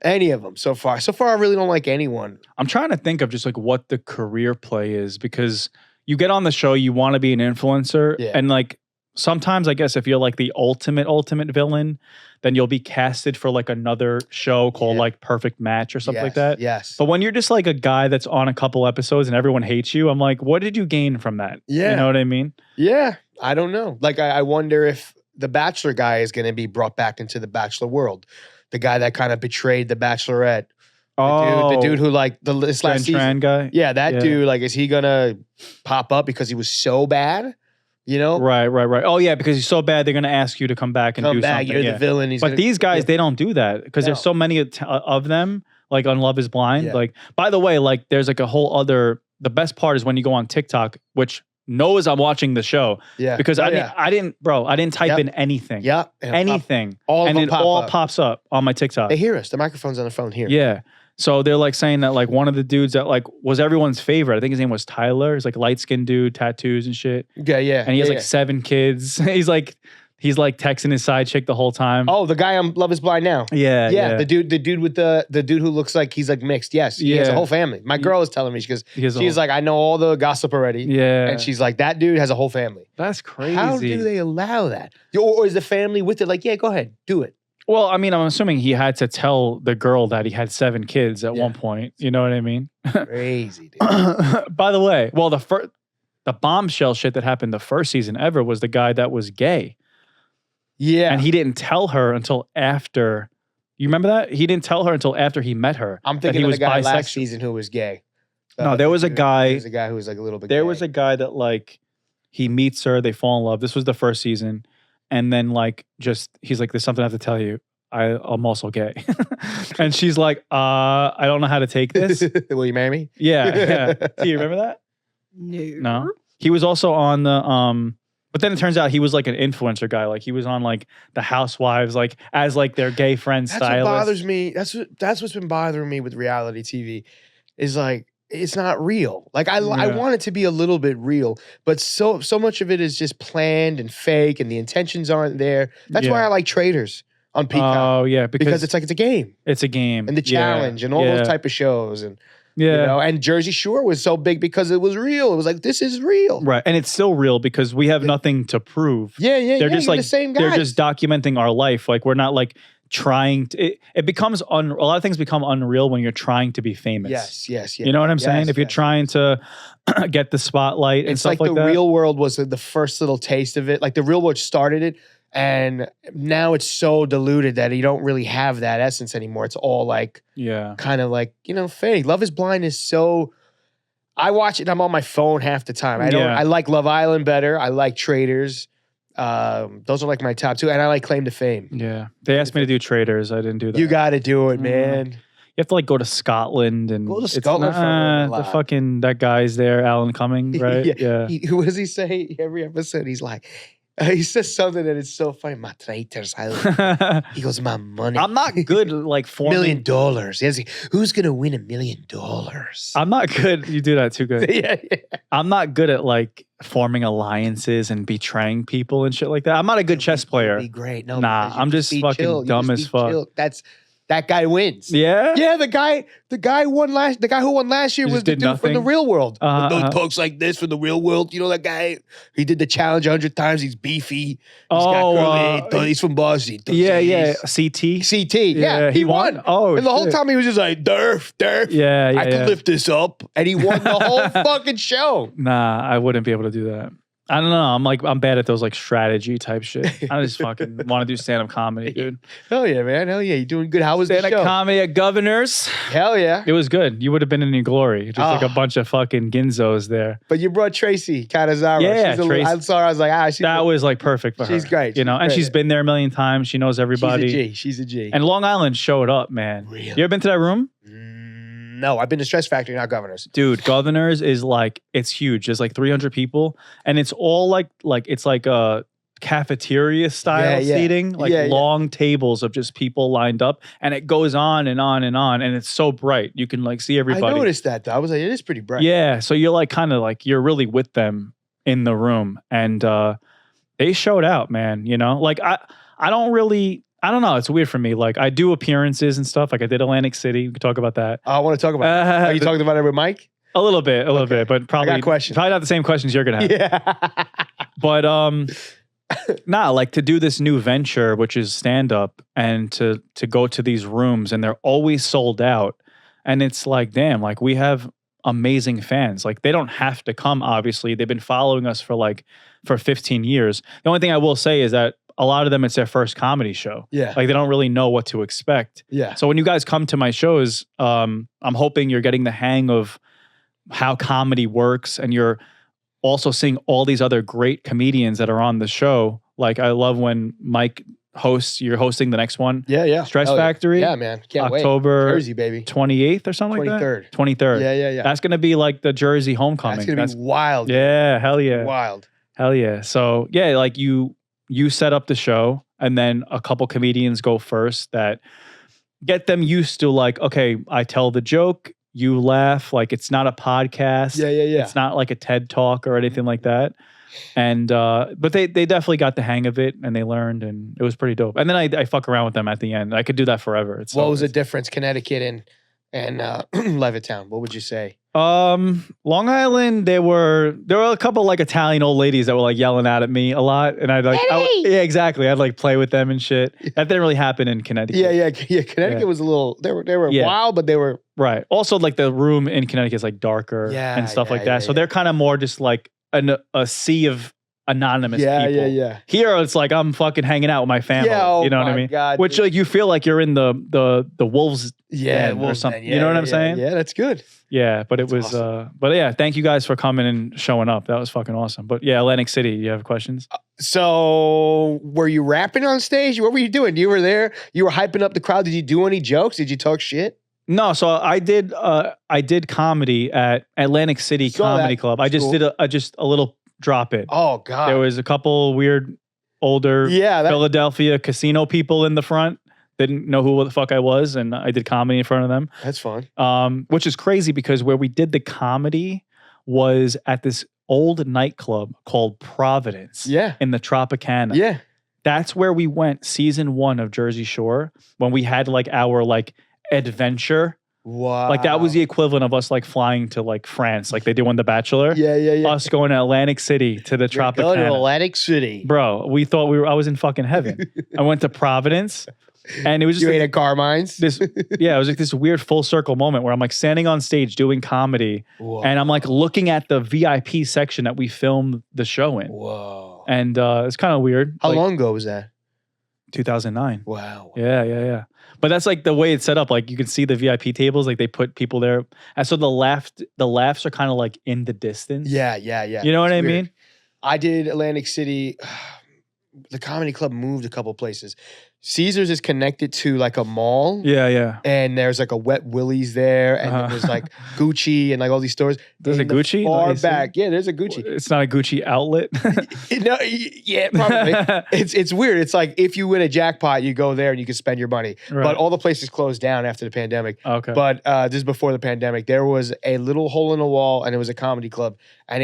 any of them so far. So far, I really don't like anyone. I'm trying to think of just like what the career play is because you get on the show, you want to be an influencer. Yeah. And like sometimes I guess if you're like the ultimate villain, then you'll be casted for like another show called like Perfect Match or something like that. Yes. But when you're just like a guy that's on a couple episodes and everyone hates you, I'm like, what did you gain from that? Yeah. You know what I mean? Yeah. I don't know. Like, I wonder if the Bachelor guy is going to be brought back into the Bachelor world. The guy that kind of betrayed the Bachelorette. The dude who like this last season. Guy? Yeah, that dude, like, is he going to pop up because he was so bad? You know? Right. Oh, yeah, because he's so bad, they're going to ask you to come back and do something. You're the villain. But these guys, they don't do that because there's so many of them, like on Love is Blind. Yeah. Like, by the way, like there's like a whole other, the best part is when you go on TikTok, which knows I'm watching the show. Yeah. Because I didn't type in anything. Yeah. Anything. All and it all pops up on my TikTok. They hear us. The microphone's on the phone here. Yeah. So they're like saying that like one of the dudes that like was everyone's favorite. I think his name was Tyler. He's like light skinned dude, tattoos and shit. Yeah. And he has like 7 kids. He's like texting his side chick the whole time. Oh, the guy on Love Is Blind now. Yeah. The dude with the dude who looks like he's like mixed. Yes, he has a whole family. My girl is telling me she's like, I know all the gossip already. Yeah, and she's like, that dude has a whole family. That's crazy. How do they allow that? Or is the family with it? Like, yeah, go ahead, do it. Well, I mean, I'm assuming he had to tell the girl that he had 7 kids at one point. You know what I mean? Crazy, dude. By the way, well, the bombshell shit that happened the first season ever was the guy that was gay. Yeah. And he didn't tell her until after. You remember that? He didn't tell her until after he met her. I'm thinking of the guy last season who was gay. No, there was a guy. There was a guy who was like a little bit There gay. was a guy that like, he meets her, they fall in love. This was the first season. And then like, he's like, there's something I have to tell you. I'm also gay. And she's like, I don't know how to take this. Will you marry me? Yeah. Do you remember that? No. He was also on the but then it turns out he was like an influencer guy. Like he was on like the Housewives, like as like their gay friend stylist. That's what bothers me. That's what's been bothering me with reality TV, is like it's not real. Like I want it to be a little bit real, but so much of it is just planned and fake, and the intentions aren't there. That's why I like Traders on Peacock. Oh yeah, because it's like it's a game. It's a game, and the challenge and all those type of shows and. Yeah. You know, and Jersey Shore was so big because it was real. It was like, this is real. Right. And it's still real because we have nothing to prove. Yeah. They're just like the same guys. They're just documenting our life. Like we're not like trying to, it becomes, a lot of things become unreal when you're trying to be famous. Yes. You know what I'm saying? If you're trying to get the spotlight and stuff like that. The Real World was the first little taste of it. Like the Real World started it. And now it's so diluted that you don't really have that essence anymore. It's all like, kind of like, fake. Love Is Blind is so. I watch it. I'm on my phone half the time. I like Love Island better. I like Traders. Those are like my top 2, and I like Claim to Fame. Yeah, they asked me to do Traders. I didn't do that. You got to do it, man. You have to like go to Scotland and go to Scotland for a lot. The fucking that guy's there, Alan Cumming, right? Yeah. What does he say every episode? He's like. He says something that is so funny. My traitors. He goes, my money. I'm not good like forming $1 million. Yes, who's gonna win $1 million? I'm not good. You do that too good. Yeah. I'm not good at like forming alliances and betraying people and shit like that. I'm not a good chess player. Be great. No, nah, I'm just fucking dumb as fuck. That guy wins. Yeah? Yeah, the guy who won last year was the dude from The Real World. Those talks like this from The Real World. You know that guy? He did the challenge 100 times. He's beefy. He's from Boston. Yeah. CT. Yeah, he won. Oh, and the whole time he was just like, derf. Yeah. I could lift this up. And he won the whole fucking show. Nah, I wouldn't be able to do that. I don't know. I'm bad at those like strategy type shit. I just fucking want to do stand-up comedy, dude. Hell yeah, man. Hell yeah. You're doing good. How was the show? Stand-up comedy at Governor's. Hell yeah. It was good. You would have been in your glory. Just like a bunch of fucking ginzos there. But you brought Tracy Canizaro. Yeah, Tracy. I saw her. I was like, that was like perfect for her. She's great. And she's been there a million times. She knows everybody. She's a G. And Long Island showed up, man. Really? You ever been to that room? No, I've been to Stress Factory, not Governor's. Dude, Governor's is like, it's huge. There's like 300 people. And it's all like it's like a cafeteria style seating. Like long tables of just people lined up. And it goes on and on and on. And it's so bright. You can like see everybody. I noticed that though. I was like, it is pretty bright. Yeah. So you're like kind of like, you're really with them in the room. And they showed out, man. Like I don't know. It's weird for me. Like I do appearances and stuff. Like I did Atlantic City. We can talk about that. I want to talk about it. Are you talking about it with Mike? A little bit, but probably I got questions. Probably not the same questions you're gonna have. Yeah. But like to do this new venture, which is stand up, and to go to these rooms, and they're always sold out. And it's like, damn, like we have amazing fans. Like they don't have to come. Obviously, they've been following us for 15 years. The only thing I will say is that a lot of them, it's their first comedy show. Yeah. Like they don't really know what to expect. Yeah. So when you guys come to my shows, I'm hoping you're getting the hang of how comedy works, and you're also seeing all these other great comedians that are on the show. Like I love when Mike hosts, you're hosting the next one. Yeah. Stress Factory. Yeah, man. Can't October wait. Jersey, baby. 28th or something 23rd. like that? 23rd. Yeah. That's going to be like the Jersey homecoming. That's going to be wild. Yeah, hell yeah. Wild. Hell yeah. So yeah, like you set up the show, and then a couple comedians go first that get them used to like, okay, I tell the joke, you laugh, like it's not a podcast. Yeah. It's not like a TED talk or anything like that. And but they definitely got the hang of it and they learned and it was pretty dope. And then I fuck around with them at the end. I could do that forever. What was the difference, Connecticut and Levittown? What would you say? Long Island, there were a couple like Italian old ladies that were like yelling at me a lot, and I'd like, yeah, exactly. I'd like play with them and shit. That didn't really happen in Connecticut. Yeah. Connecticut was a little. They were wild, but they were right. Also, like the room in Connecticut is like darker and stuff like that. So they're kind of more just like a sea of anonymous people. Yeah. Here it's like I'm fucking hanging out with my family. Yeah, you know what I mean? God, which like you feel like you're in the wolves den or something. You know what I'm saying? Yeah, that's good. Yeah, but it was awesome. but yeah, thank you guys for coming and showing up. That was fucking awesome. But yeah, Atlantic City, you have questions? So were you rapping on stage? What were you doing? You were there, you were hyping up the crowd. Did you do any jokes? Did you talk shit? No, so I did comedy at Atlantic City Comedy Club. I just did a little drop in. Oh God. There was a couple weird older Philadelphia casino people in the front. Didn't know who the fuck I was, and I did comedy in front of them. That's fun. Which is crazy because where we did the comedy was at this old nightclub called Providence. Yeah. In the Tropicana. Yeah. That's where we went season 1 of Jersey Shore when we had like our like adventure. Wow. Like that was the equivalent of us like flying to like France, like they do on The Bachelor. Yeah. Us going to Atlantic City to the Tropicana. Go to Atlantic City. Bro, we thought I was in fucking heaven. I went to Providence. And it was just you like, ate at Carmine's. It was like this weird full circle moment where I'm like standing on stage doing comedy, and I'm like looking at the VIP section that we filmed the show in. Whoa! And it's kind of weird. How long ago was that? 2009. Wow. Yeah. But that's like the way it's set up. Like you can see the VIP tables, like they put people there, and so the laughs are kind of like in the distance. Yeah. You know what I mean? I did Atlantic City. The comedy club moved a couple places. Caesars is connected to like a mall. Yeah. And there's like a Wet Willie's there. And then there's like Gucci and like all these stores. There's a Gucci? Far back. Yeah, there's a Gucci. It's not a Gucci outlet. No, yeah, probably. It's weird. It's like if you win a jackpot, you go there and you can spend your money. Right. But all the places closed down after the pandemic. Okay. But this is before the pandemic. There was a little hole in the wall and it was a comedy club. And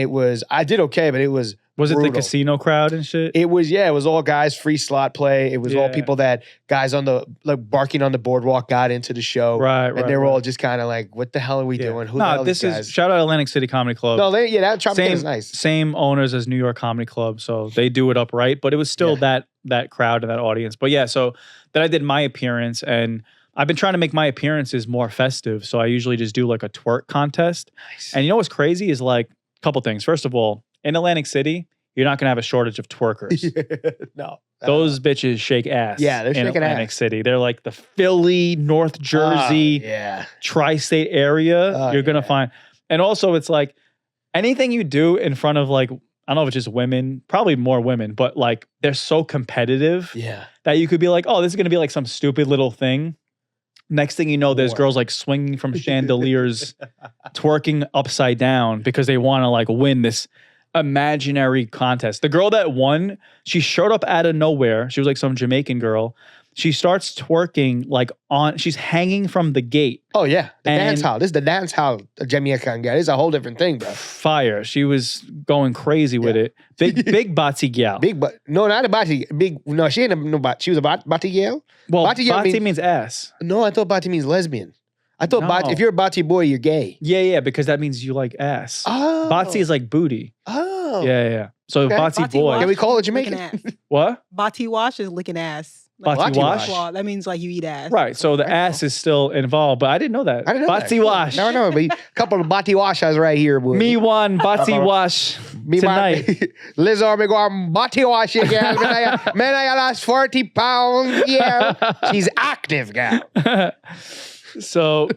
I did okay, but it was it brutal. the casino crowd and shit? It was all guys, free slot play. It was all people that guys on the like barking on the boardwalk got into the show. Right. And they were all just kind of like, what the hell are we doing? Who the hell this guys? is shout out Atlantic City Comedy Club. No, that Tropicana is nice. Same owners as New York Comedy Club, so they do it up right. But it was still that crowd and that audience. But yeah, so then I did my appearance, and I've been trying to make my appearances more festive. So I usually just do like a twerk contest. Nice. And you know what's crazy is like a couple things. First of all, in Atlantic City, you're not gonna have a shortage of twerkers. No. Those bitches shake ass. Yeah, they're shaking Atlantic ass. City. They're like the Philly, North Jersey, tri-state area. You're gonna find. And also it's like anything you do in front of like, I don't know if it's just women, probably more women, but like they're so competitive that you could be like, oh, this is gonna be like some stupid little thing. Next thing you know, there's girls like swinging from chandeliers, twerking upside down because they want to like win this imaginary contest. The girl that won, she showed up out of nowhere. She was like some Jamaican girl. She starts twerking like she's hanging from the gate. Oh yeah, the dance hall. This is the dance hall Jamaican guy. This is a whole different thing, bro. Fire. She was going crazy with it. Big batsy gal. No, not a bati. No, she ain't no bat. She was a bati gal. Well, bati means ass. No, I thought bati means lesbian. I thought if you're a bati boy, you're gay. Yeah, because that means you like ass. Oh. Bati is like booty. Oh. Yeah. So bati boy. Can we call it Jamaican? What? Bati wash is licking ass. Bati wash? That means like you eat ass. Right. So the ass is still involved, but I didn't know that. I didn't know Bati wash. No, but a couple of bati washers right here, boy. Me one bati wash tonight. Lizzo, me go on bati wash again. Man, I lost 40 pounds. Yeah. She's active, gal. So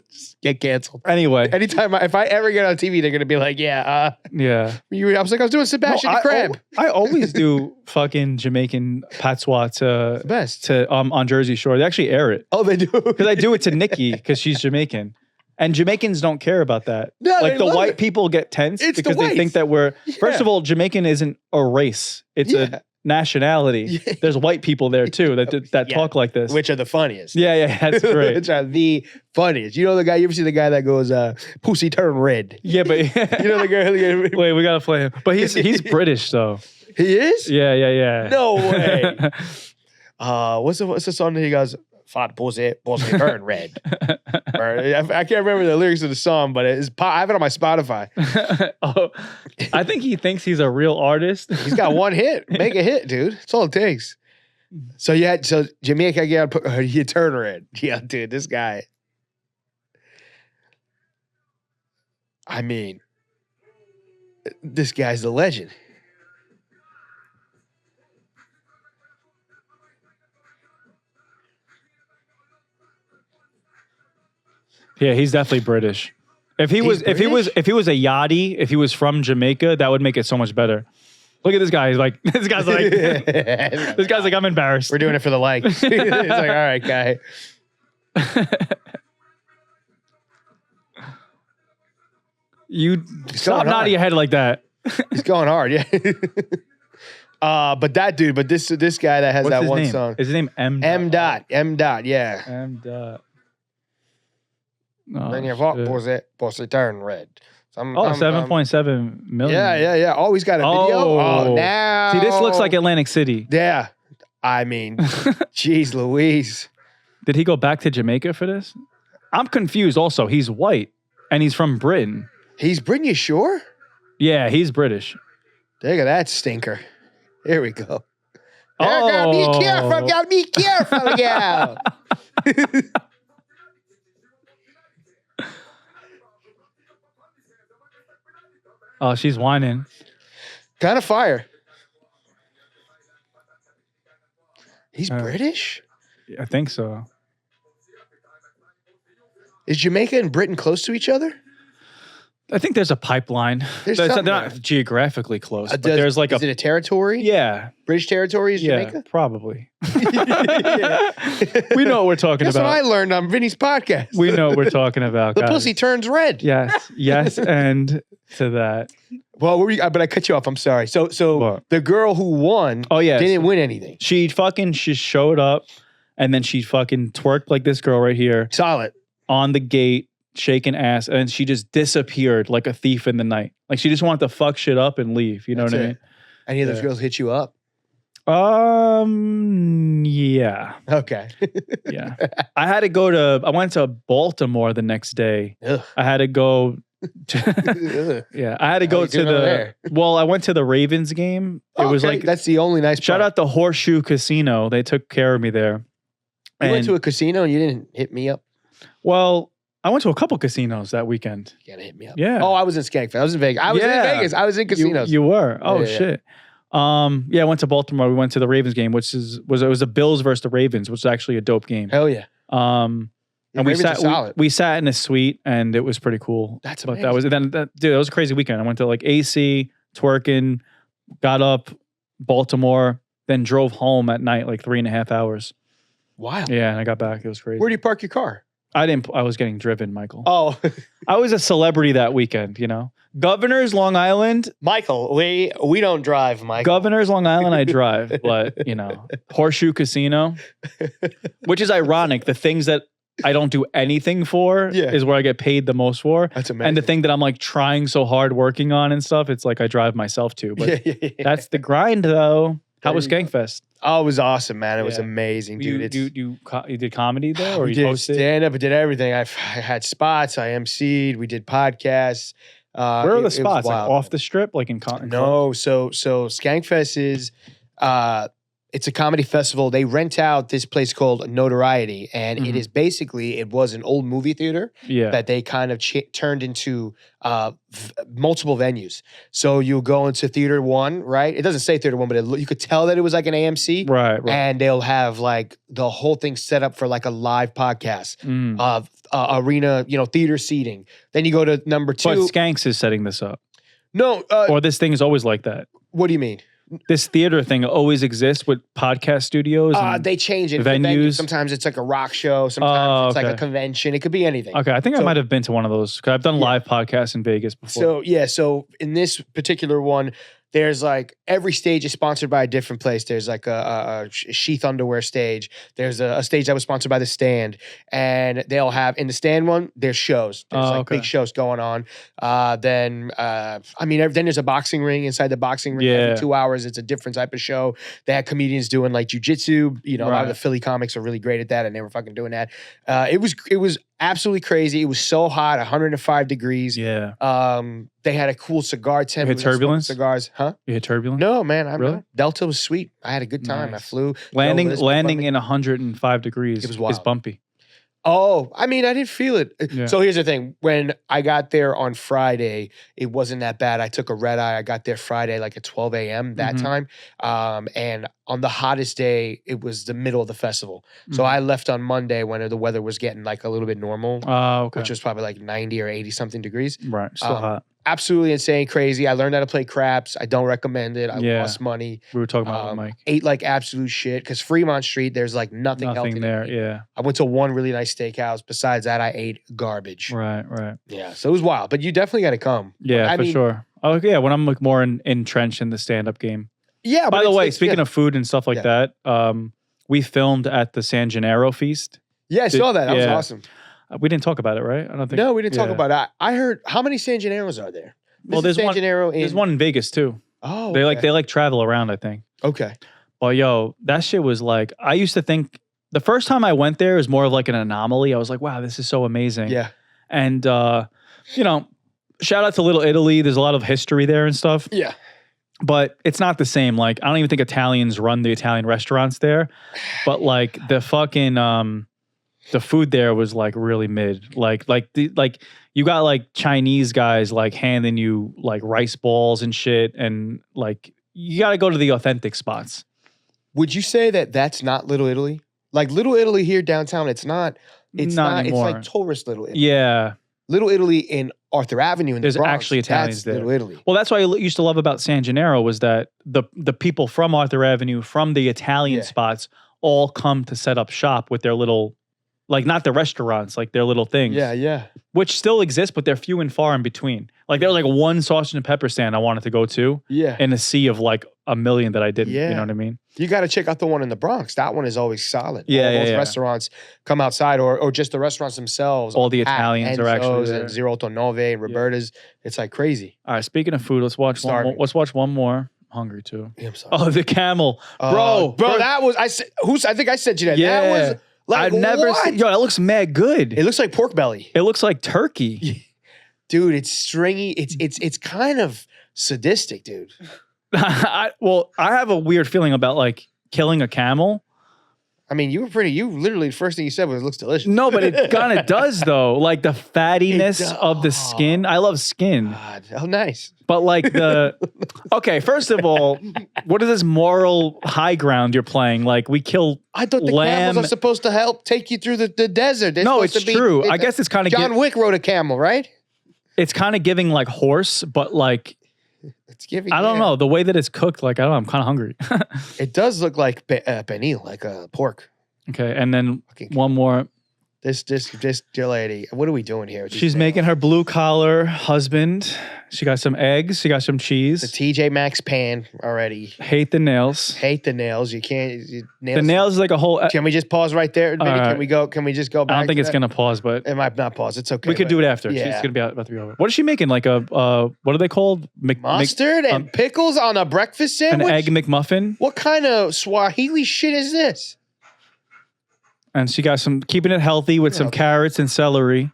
get canceled. Anyway, anytime if I ever get on TV, they're gonna be like, I was doing Sebastian the Crab. I always do fucking Jamaican patois to on Jersey Shore. They actually air it. Oh, they do, because I do it to Nikki because she's Jamaican. And Jamaicans don't care about that. No, like the white people get tense because they think that we're. First of all, Jamaican isn't a race. It's nationality. There's white people there too that talk like this. Which are the funniest. Yeah, that's great. Which are the funniest. You know the guy, you ever see the guy that goes, pussy turn red? Yeah, but You know the guy? wait, we gotta play him. But he's British though. He is? Yeah. No way. What's the song that he goes, fat pussy turn red? I can't remember the lyrics of the song, but I have it on my Spotify. Oh, I think he thinks he's a real artist. He's got one hit. Make a hit, dude. That's all it takes. So Jamaica, you turn red. Yeah, dude, this guy. I mean, this guy's a legend. Yeah, he's definitely British. If he was a yachty, if he was from Jamaica, that would make it so much better. Look at this guy. He's like, this guy's like, I'm embarrassed. We're doing it for the likes. It's like, all right, guy. You stop nodding your head like that. He's going hard, yeah. But this guy that has What's that his one name? song. Is his name M. M. Dot, yeah. M. Dot. Then you walk, pussy turn red. 7.7 million. Yeah. Oh, he's got a video? Oh, now. See, this looks like Atlantic City. Yeah. I mean, geez Louise. Did he go back to Jamaica for this? I'm confused also. He's white and he's from Britain. He's Britain, you sure? Yeah, he's British. Look at that stinker. Here we go. Oh. Gotta be careful, gal. Oh, she's whining. Kind of fire. He's British? I think so. Is Jamaica and Britain close to each other? I think there's a pipeline. They're not geographically close, but there's like is it a territory? Yeah. British territory is Jamaica? Probably. We know what we're talking That's about. what I learned on Vinny's podcast. We know what we're talking about, The guys. pussy turns red. Yes, and to that. Well, but I cut you off. I'm sorry. So What? the girl who won didn't win anything. She showed up and then she fucking twerked like this girl right here Solid. on the gate, shaking ass, and then she just disappeared like a thief in the night. Like she just wanted to fuck shit up and leave. You know what I mean? Any of those girls hit you up? Yeah. Okay. Yeah. I went to Baltimore the next day. Ugh. I had to go yeah, I had to go to I went to the Ravens game. It was like, that's the only nice part. Shout out the Horseshoe Casino. They took care of me there. You went to a casino and you didn't hit me up? Well, I went to a couple casinos that weekend. You gotta hit me up. Yeah. Oh, I was in Skankfest. I was in Vegas. I was in casinos. You were? Oh, Yeah. shit. I went to Baltimore. We went to the Ravens game, which was the Bills versus the Ravens, which was actually a dope game. Hell yeah. And we sat in a suite and it was pretty cool. That's amazing. amazing. Dude, it was a crazy weekend. I went to like AC, twerking, got up, Baltimore, then drove home at night like 3.5 hours. Wow. Yeah, and I got back. It was crazy. Where do you park your car? I was getting driven, Michael. Oh. I was a celebrity that weekend, you know. Governors, Long Island. Michael, we don't drive, Michael. Governors, Long Island, I drive. But, you know, Horseshoe Casino, which is ironic. The things that I don't do anything for is where I get paid the most for. That's amazing. And the thing that I'm like trying so hard working on and stuff, it's like I drive myself to. But that's the grind, though. How was Skankfest? Oh, it was awesome, man. It was amazing, dude. You did comedy there, or we you did hosted? Stand up. I did everything. I had spots. I emceed. We did podcasts. Where are the spots? Like off the strip, like in Cotton? No. So Skankfest is it's a comedy festival. They rent out this place called Notoriety, and it is basically, it was an old movie theater that they kind of turned into multiple venues. So you go into theater one, right? It doesn't say theater one, but you could tell that it was like an AMC. Right. And they'll have like the whole thing set up for like a live podcast, arena, theater seating. Then you go to number 2. But Skanks is setting this up. No. Or this thing is always like that. What do you mean? This theater thing always exists with podcast studios. They change it. Venues. Sometimes it's like a rock show. Sometimes it's like a convention. It could be anything. Okay, I think I might have been to one of those because I've done live podcasts in Vegas before. So in this particular one, there's like every stage is sponsored by a different place. There's like a sheath underwear stage. There's a stage that was sponsored by the Stand, and they'll have in the Stand one. There's shows. There's big shows going on. Then there's a boxing ring inside the boxing ring. Every 2 hours, it's a different type of show. They had comedians doing like jujitsu. You know, a lot of the Philly comics are really great at that, and they were fucking doing that. It was absolutely crazy. It was so hot, 105 degrees. Yeah. They had a cool cigar tent. You hit turbulence? Cigars, huh? You hit turbulence? No, man. Really? Delta was sweet. I had a good time. Nice. I flew. Landing in 105 degrees It was wild. is bumpy. Oh, I mean, I didn't feel it. Yeah. So here's the thing. When I got there on Friday, it wasn't that bad. I took a red eye. I got there Friday like at 12 a.m. that time. And on the hottest day, it was the middle of the festival. So I left on Monday when the weather was getting like a little bit normal, which was probably like 90 or 80 something degrees. Right. Still hot. Absolutely insane, crazy. I learned how to play craps. I don't recommend it. I lost money. We were talking about it, Mike. Ate like absolute shit because Fremont Street, there's like nothing healthy there. Yeah. I went to one really nice steakhouse. Besides that, I ate garbage. Right. Yeah, so it was wild. But you definitely got to come. Yeah, for sure. Oh yeah, when I'm like more entrenched in the stand-up game. Yeah. By the way, speaking of food and stuff like that, we filmed at the San Gennaro feast. Yeah, I saw that. That was awesome. We didn't talk about it, right? I don't think. No, we didn't talk about it. I heard how many San Gennaros are there? Well, there's one in Vegas too. Oh, they like travel around, I think. Okay. Well, yo, that shit was like, I used to think the first time I went there was more of like an anomaly. I was like, wow, this is so amazing. Yeah. And you know, shout out to Little Italy. There's a lot of history there and stuff. Yeah. But it's not the same. Like, I don't even think Italians run the Italian restaurants there. But like the fucking the food there was like really mid. Like you got like Chinese guys like handing you like rice balls and shit, and like you got to go to the authentic spots. Would you say that that's not Little Italy? Like Little Italy here downtown, it's not. It's not anymore. It's like tourist Little Italy. Yeah. Little Italy in Arthur Avenue in the There's Bronx, actually Italians there. Little Italy. Well, that's what I used to love about San Gennaro was that the people from Arthur Avenue, from the Italian spots, all come to set up shop with their little, like not the restaurants, like their little things. Yeah. Which still exist, but they're few and far in between. Like there was like one sausage and pepper stand I wanted to go to. Yeah. In a sea of like a million that I didn't. Yeah. You know what I mean? You got to check out the one in the Bronx. That one is always solid. Yeah, all those restaurants come outside, or just the restaurants themselves. All the Italians are actually there. And Zero to Nove and Roberta's. It's like crazy. All right. Speaking of food, let's watch one more. Let's watch one more. I'm hungry too. Yeah, I'm sorry. Oh, the camel, bro. That was I think I sent you that. Yeah. That was like I've never seen. Yo, that looks mad good. It looks like pork belly. It looks like turkey. Dude, it's stringy. It's kind of sadistic, dude. I have a weird feeling about like killing a camel. I mean, you literally the first thing you said was it looks delicious. No, but it kind of does though. Like the fattiness of the skin. I love skin. God, how nice. But like okay, first of all, what is this moral high ground you're playing? Like we kill I thought the camels are supposed to help take you through the desert. No, it's true. I guess it's kind of John Wick rode a camel, right? It's kind of giving like horse, but like it's giving. I don't know the way that it's cooked. Like I don't know. I'm kind of hungry. It does look like pernil, like a pork. Okay, and then one more. This dear lady. What are we doing here? She's making her blue collar husband. She got some eggs. She got some cheese. The TJ Maxx pan already. Hate the nails. Hate the nails. You can't. The nails is like a whole. Can we just pause right there? Vinny? Can we go? Can we just go back? I don't think it's gonna pause, but it might not pause. It's okay. We could do it after. Yeah. She's gonna be about to be over. What is she making? Like a what are they called? Mustard and pickles on a breakfast sandwich. An egg McMuffin. What kind of Swahili shit is this? And she got some keeping it healthy with some carrots and celery.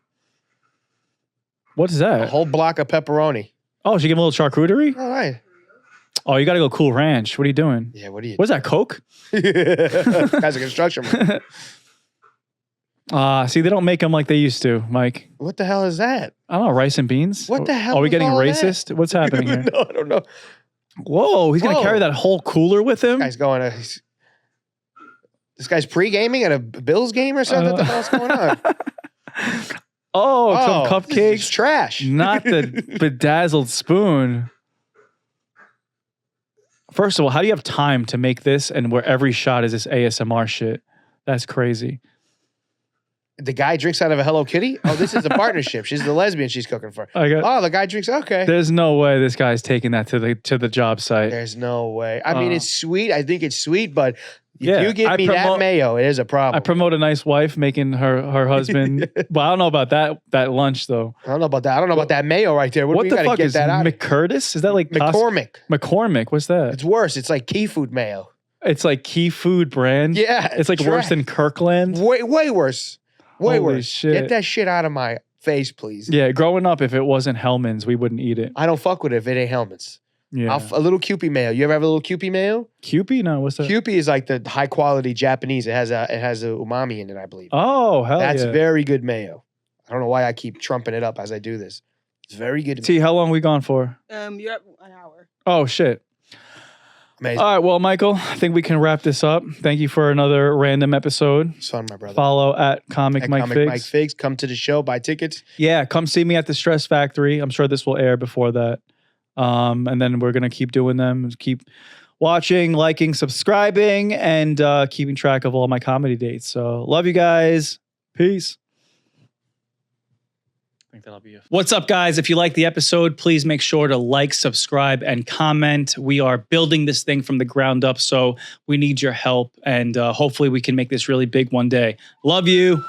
What is that? A whole block of pepperoni. Oh, she gave a little charcuterie? All right. Oh, you got to go Cool Ranch. What are you doing? Yeah, what are you What's that, Coke? Guy's a construction man. See, they don't make them like they used to, Mike. What the hell is that? I don't know, rice and beans? What the hell Are we is getting all racist? that? What's happening here? No, I don't know. Whoa, he's going to carry that whole cooler with him? This guy's pre-gaming at a Bills game or something? What the hell's going on? Some cupcakes. It's trash. Not the bedazzled spoon. First of all, how do you have time to make this and where every shot is this ASMR shit? That's crazy. The guy drinks out of a Hello Kitty? Oh, this is a partnership. She's the lesbian she's cooking for. I the guy drinks. Okay. There's no way this guy's taking that to the job site. There's no way. I mean, it's sweet. I think it's sweet, but if Yeah, you give me that mayo, it is a problem. I promote a nice wife making her husband. Well, I don't know about that lunch though. I don't know about that. I don't know about that mayo right there. What we the gotta fuck get is that out. McCurtis? Is that like McCormick? McCormick. What's that? It's worse. It's like Key Food mayo. It's like Key Food brand. Yeah, it's like worse than Kirkland. Way worse. Way Holy worse. shit. Get that shit out of my face, please. Yeah, growing up, if it wasn't Hellman's, we wouldn't eat it. I don't fuck with it if it ain't Hellman's. Yeah, A little Kewpie mayo. You ever have a little Kewpie mayo? Kewpie? No, what's that? Kewpie is like the high quality Japanese. It has a umami in it, I believe. Oh, hell That's yeah. very good mayo. I don't know why I keep trumping it up as I do this. It's very good. T, how long we gone for? You're up an hour. Oh shit. Amazing. All right, well, Michael, I think we can wrap this up. Thank you for another random episode. It's fun, my brother. Follow at Comic Mike Figs. Mike Figs. Come to the show, buy tickets. Yeah, come see me at the Stress Factory. I'm sure this will air before that. And then we're gonna keep doing them, keep watching, liking, subscribing, and keeping track of all my comedy dates. So love you guys. Peace. I think that'll be it. What's up, guys? If you like the episode, please make sure to like, subscribe, and comment. We are building this thing from the ground up, so we need your help, and hopefully we can make this really big one day. Love you.